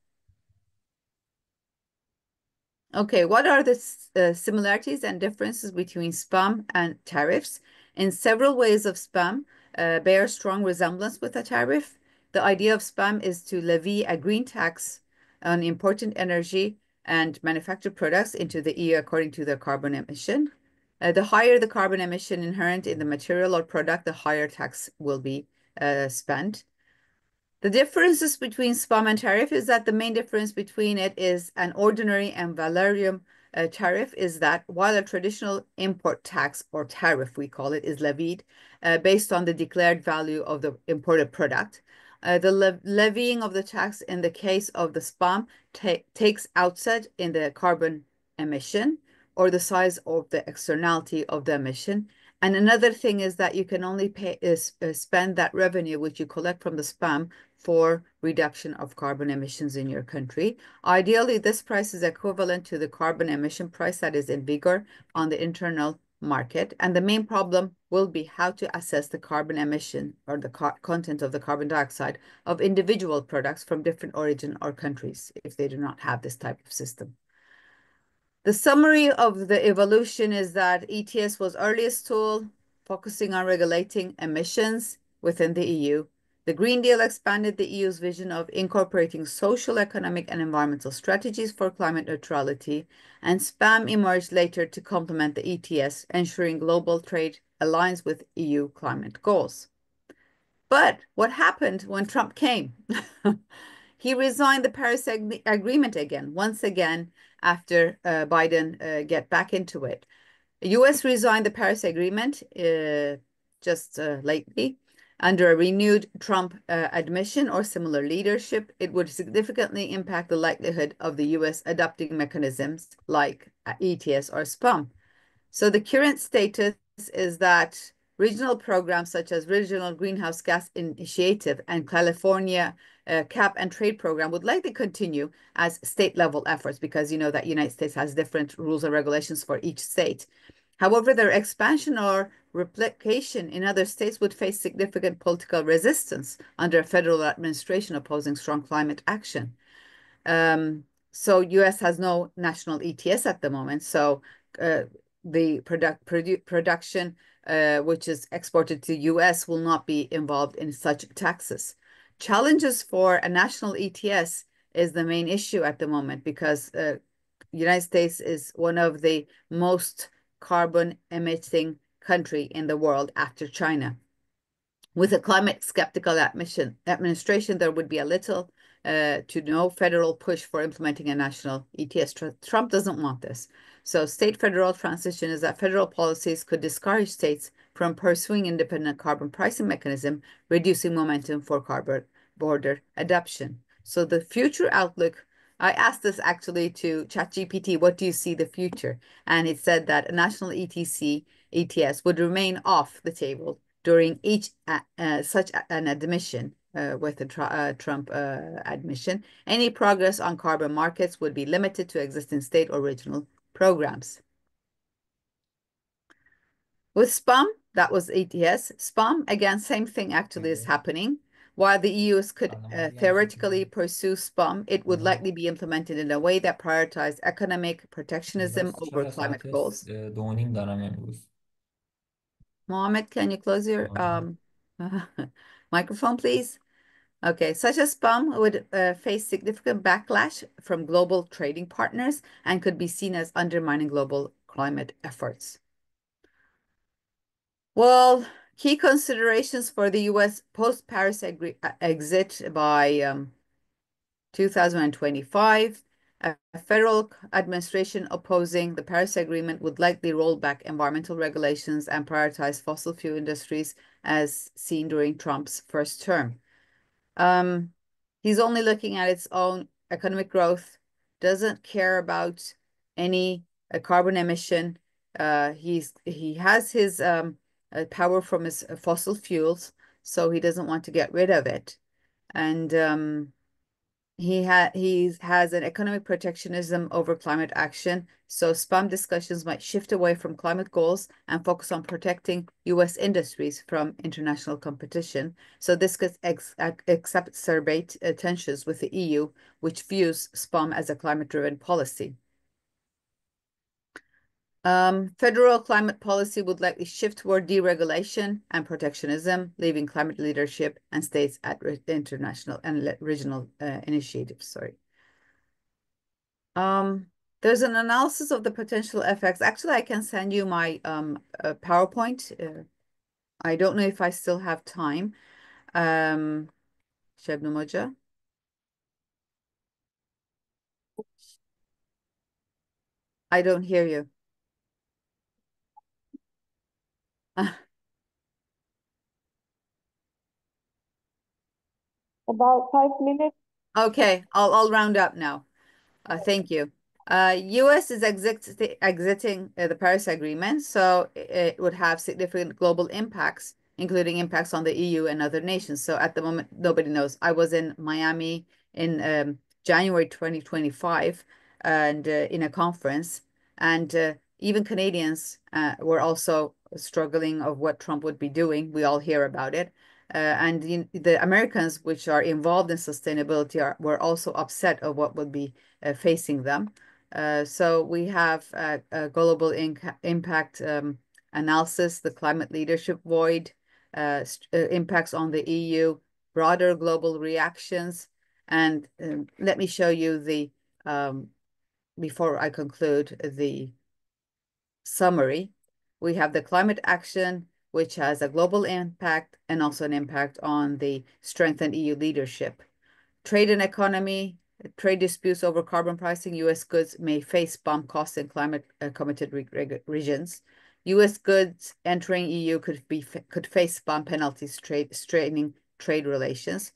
Okay, what are the similarities and differences between spam and tariffs? In several ways of spam bear strong resemblance with a tariff. The idea of spam is to levy a green tax on imported energy and manufactured products into the EU according to their carbon emission. The higher the carbon emission inherent in the material or product, the higher tax will be spent. The differences between spam and tariff is that the main difference between it is an ordinary and valerium tariff is that while a traditional import tax or tariff, we call it, is levied based on the declared value of the imported product, the levying of the tax in the case of the spam takes outset in the carbon emission or the size of the externality of the emission. And another thing is that you can only spend that revenue which you collect from the spam for reduction of carbon emissions in your country. Ideally, this price is equivalent to the carbon emission price that is in vigor on the internal market. And the main problem will be how to assess the carbon emission or the content of the carbon dioxide of individual products from different origin or countries if they do not have this type of system. The summary of the evolution is that ETS was earliest tool focusing on regulating emissions within the EU. The Green Deal expanded the EU's vision of incorporating social, economic, and environmental strategies for climate neutrality, and spam emerged later to complement the ETS, ensuring global trade aligns with EU climate goals. But what happened when Trump came? He resigned the Paris Agreement again, once again, after Biden get back into it. The US resigned the Paris Agreement just lately. Under a renewed Trump admission or similar leadership, it would significantly impact the likelihood of the US adopting mechanisms like ETS or SPAM. So the current status is that regional programs such as Regional Greenhouse Gas Initiative and California Cap and Trade Program would likely continue as state level efforts because you know that United States has different rules and regulations for each state. However, their expansion or replication in other states would face significant political resistance under a federal administration opposing strong climate action. So US has no national ETS at the moment. So the production which is exported to US will not be involved in such taxes. Challenges for a national ETS is the main issue at the moment because United States is one of the most carbon emitting country in the world after China. With a climate skeptical administration, there would be a little to no federal push for implementing a national ETS. Trump doesn't want this. So state-federal transition is that federal policies could discourage states from pursuing independent carbon pricing mechanism, reducing momentum for carbon border adoption. So the future outlook, I asked this actually to ChatGPT, what do you see the future? And it said that a national ETS would remain off the table during each such an admission with the Trump admission. Any progress on carbon markets would be limited to existing state or regional programs. With SPAM, that was ETS. SPAM, again, same thing actually is Evet, happening. While the EU could anlaması gerçekten. theoretically pursue SPAM, it would Aha. likely be implemented in a way that prioritized economic protectionism Das over trochę climate saates goals. donimda na minus. Mohammed, can you close your Aha. microphone, please? Okay, such a spam would face significant backlash from global trading partners and could be seen as undermining global climate efforts. Well, key considerations for the US post-Paris exit by 2025. A federal administration opposing the Paris Agreement would likely roll back environmental regulations and prioritize fossil fuel industries as seen during Trump's first term. He's only looking at its own economic growth, doesn't care about any carbon emission. He has his power from his fossil fuels, so he doesn't want to get rid of it. And he has an economic protectionism over climate action. So spam discussions might shift away from climate goals and focus on protecting US industries from international competition. So this could exacerbate tensions with the EU, which views spam as a climate-driven policy. Federal climate policy would likely shift toward deregulation and protectionism, leaving climate leadership and states at international and regional initiatives. Sorry. There's an analysis of the potential effects. Actually, I can send you my PowerPoint. I don't know if I still have time. Şebnem Hoca. I don't hear you. About 5 minutes. Okay, I'll round up now. Thank you. U.S. is exiting the Paris Agreement, so it would have significant global impacts, including impacts on the EU and other nations. So at the moment, nobody knows. I was in Miami in January 2025 and in a conference, and even Canadians were also struggling of what Trump would be doing. We all hear about it. And the Americans, which are involved in sustainability, were also upset of what would be facing them. So we have a global impact analysis, the climate leadership void, impacts on the EU, broader global reactions. And let me show you before I conclude, the summary. We have the climate action, which has a global impact and also an impact on the strengthened EU leadership. Trade and economy, trade disputes over carbon pricing, U.S. goods may face bump costs in climate committed regions. U.S. goods entering EU could face bump penalties, straining trade relations.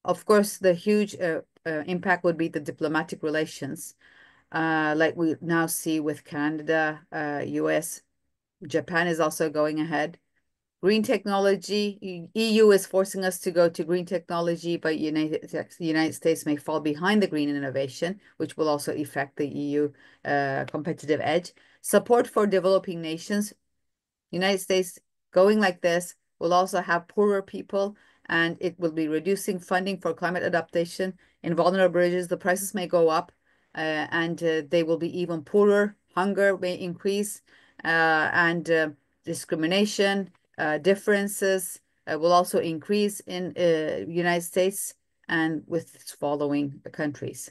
Of course, the huge impact would be the diplomatic relations, like we now see with Canada, U.S. Japan is also going ahead. Green technology, EU is forcing us to go to green technology, but the United States may fall behind the green innovation, which will also affect the EU competitive edge. Support for developing nations, United States going like this will also have poorer people, and it will be reducing funding for climate adaptation. In vulnerable regions, the prices may go up, and they will be even poorer. Hunger may increase, and discrimination, differences will also increase in United States and with its following countries.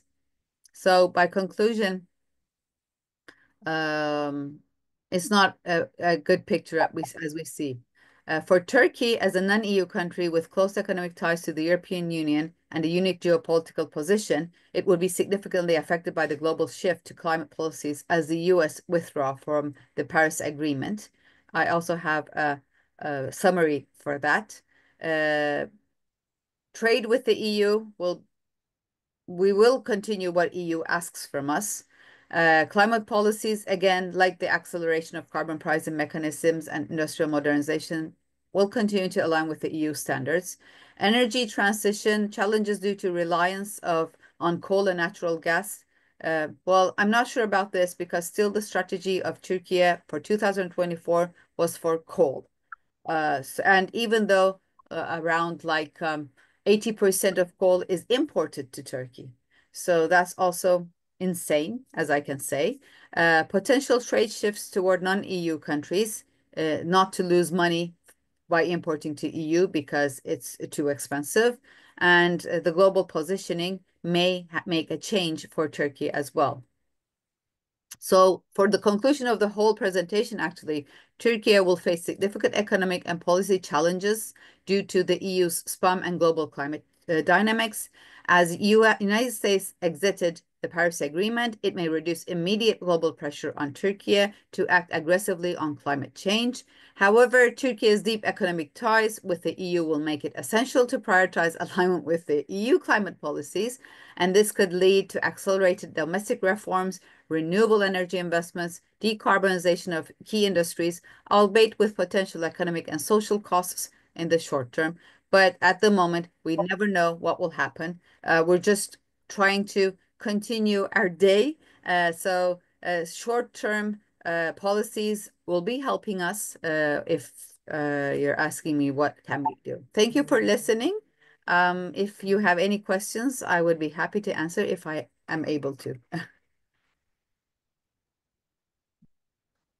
So by conclusion, it's not a good picture as we see. For Turkey, as a non-EU country with close economic ties to the European Union and a unique geopolitical position, it would be significantly affected by the global shift to climate policies as the US withdraw from the Paris Agreement. I also have a summary for that. Trade with the EU we will continue what EU asks from us. Climate policies, again, like the acceleration of carbon pricing mechanisms and industrial modernization, will continue to align with the EU standards. Energy transition, challenges due to reliance on coal and natural gas. Well, I'm not sure about this because still the strategy of Turkey for 2024 was for coal. And even though around like 80% of coal is imported to Turkey. So that's also insane, as I can say. Potential trade shifts toward non-EU countries, not to lose money by importing to EU because it's too expensive. And the global positioning may make a change for Turkey as well. So for the conclusion of the whole presentation, actually, Turkey will face significant economic and policy challenges due to the EU's spam and global climate dynamics. As United States exited the Paris Agreement, it may reduce immediate global pressure on Turkey to act aggressively on climate change. However, Turkey's deep economic ties with the EU will make it essential to prioritize alignment with the EU climate policies, and this could lead to accelerated domestic reforms, renewable energy investments, decarbonization of key industries, albeit with potential economic and social costs in the short term. But at the moment, we never know what will happen. We're just trying to continue our day. So short-term policies will be helping us if you're asking me what can we do. Thank you for listening. If you have any questions, I would be happy to answer if I am able to.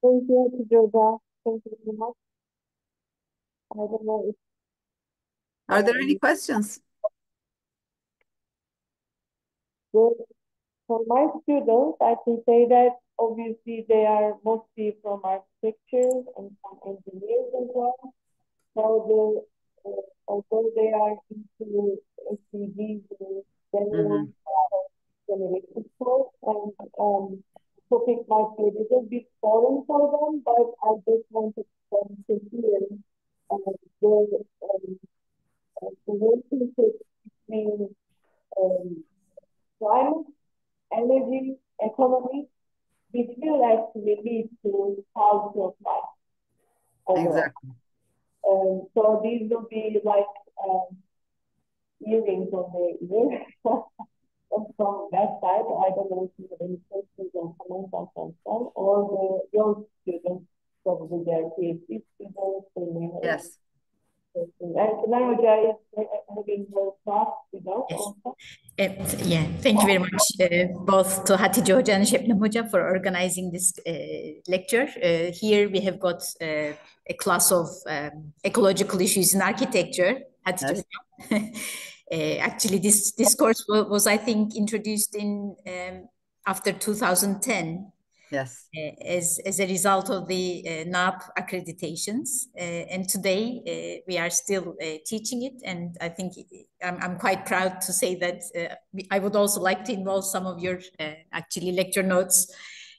Thank you, Hatice. Thank you very much. I don't know if Are there any questions? good. For my students, I can say that obviously they are mostly from architecture and some engineers as well. So although they are into SDGs and general generated course, and topic might be a little bit foreign for them, but I just wanted them to hear the relationship between um, climate, energy, economy, which will actually lead to quality of life overall. Exactly. So these will be like earrings on their ear. From that side, I don't know if you have any questions or comments on that, or your students, probably their PhD students, they may have Yes. questions. And Pınar Hoca is having her class, Yes. also. Yeah, thank you very much both to Hatice Hoca and Şebnem Hoca for organizing this lecture. Here we have got a class of ecological issues in architecture. Hatice Yes. Hoca. Actually, this course was, I think, introduced in after 2010. Yes. As a result of the NAP accreditations. And today we are still teaching it. And I think I'm quite proud to say that I would also like to involve some of your actually lecture notes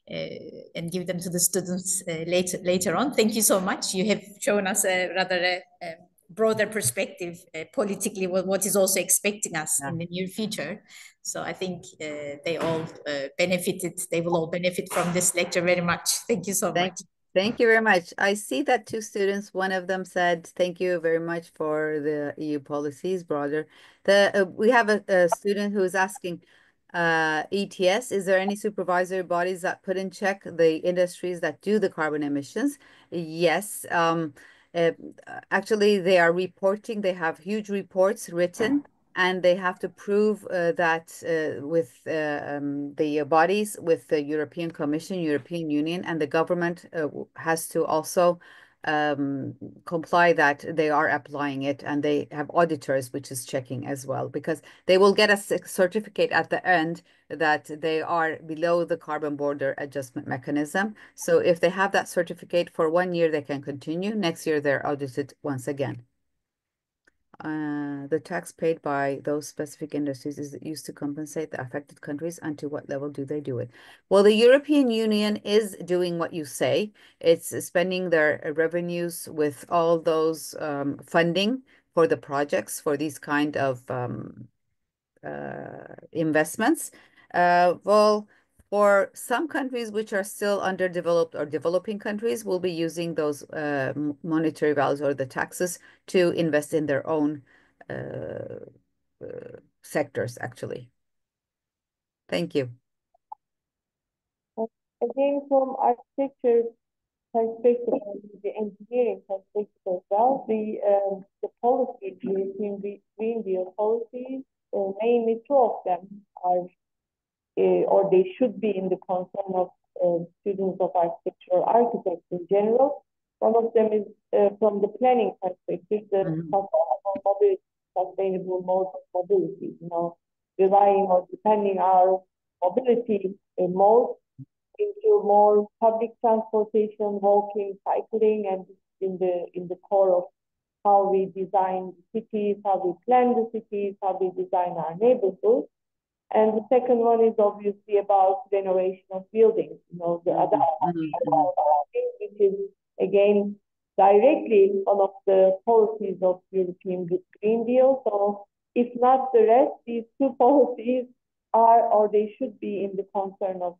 and give them to the students later on. Thank you so much. You have shown us a rather broader perspective politically what is also expecting us in the near future. So I think they all benefited. They will all benefit from this lecture very much. Thank you so much. Thank you very much. I see that two students, one of them said, thank you very much for the EU policies, brother. We have a student who is asking, ETS, is there any supervisory bodies that put in check the industries that do the carbon emissions? Yes. Uh, Actually, they are reporting, they have huge reports written, and they have to prove that with the bodies, with the European Commission, European Union, and the government has to also comply that they are applying it, and they have auditors which is checking as well, because they will get a certificate at the end that they are below the carbon border adjustment mechanism. So if they have that certificate for 1 year, they can continue. Next year, they're audited once again. The tax paid by those specific industries is used to compensate the affected countries, and to what level do they do it? Well, the European Union is doing what you say. It's spending their revenues with all those funding for the projects for these kind of investments. Well, for some countries which are still underdeveloped or developing countries, will be using those monetary values or the taxes to invest in their own sectors, actually. Thank you. Again, from architecture perspective and the engineering perspective as well, the policies, the European Green Deal policies, mainly two of them are or they should be in the concern of students of architecture or architects in general. One of them is from the planning perspective, the sustainable mobility, sustainable modes of mobility, relying or depending our mobility modes into more public transportation, walking, cycling, and in the core of how we design the cities, how we plan the cities, how we design our neighborhoods. And the second one is obviously about renovation of buildings, the other which is again directly one of the policies of European Green Deal. So if not the rest, these two policies are or they should be in the concern of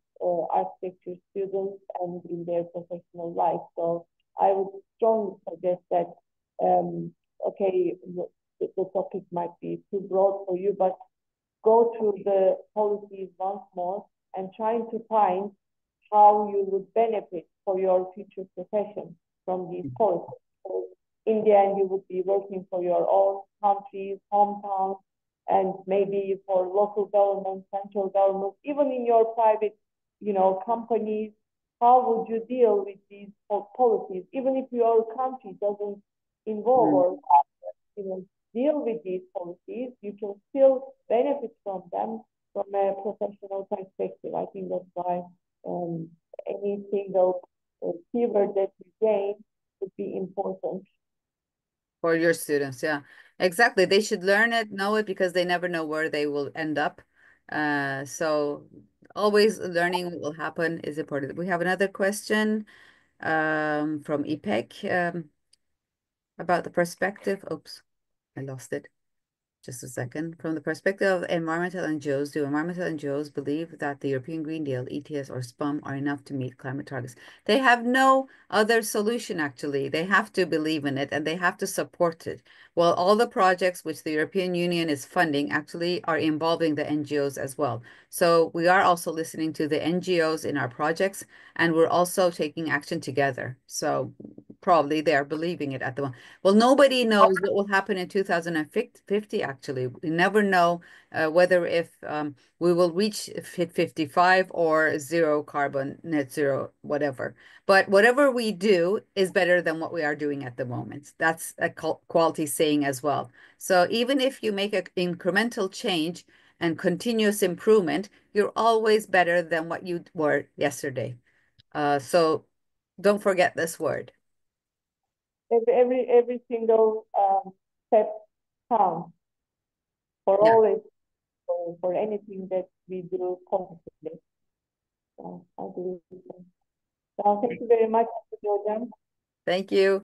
architecture students and in their professional life. So I would strongly suggest that, okay, the topic might be too broad for you, but go through the policies once more and trying to find how you would benefit for your future profession from these policies. So in the end, you would be working for your own countries, hometown, and maybe for local government, central government, even in your private, companies, how would you deal with these policies, even if your country doesn't involve or deal with these policies, you can still benefit from them from a professional perspective. I think that's why any single keyword that you gain would be important. For your students, yeah, exactly. They should learn it, know it, because they never know where they will end up. So always learning what will happen is important. We have another question from IPEC about the perspective. Oops, I lost it. Just a second. From the perspective of environmental NGOs, do environmental NGOs believe that the European Green Deal, ETS, or SPUM are enough to meet climate targets? They have no other solution, actually. They have to believe in it and they have to support it. Well, all the projects which the European Union is funding actually are involving the NGOs as well. So we are also listening to the NGOs in our projects, and we're also taking action together. So probably they are believing it at the moment. Well, nobody knows what will happen in 2050, actually. We never know whether if we will reach 55 or zero carbon, net zero, whatever. But whatever we do is better than what we are doing at the moment. That's a quality saying as well. So even if you make an incremental change and continuous improvement, you're always better than what you were yesterday. So don't forget this word. Every single step counts for Yeah. always for anything that we do positively. So I believe so. So thank you very much, Hocam. Thank you.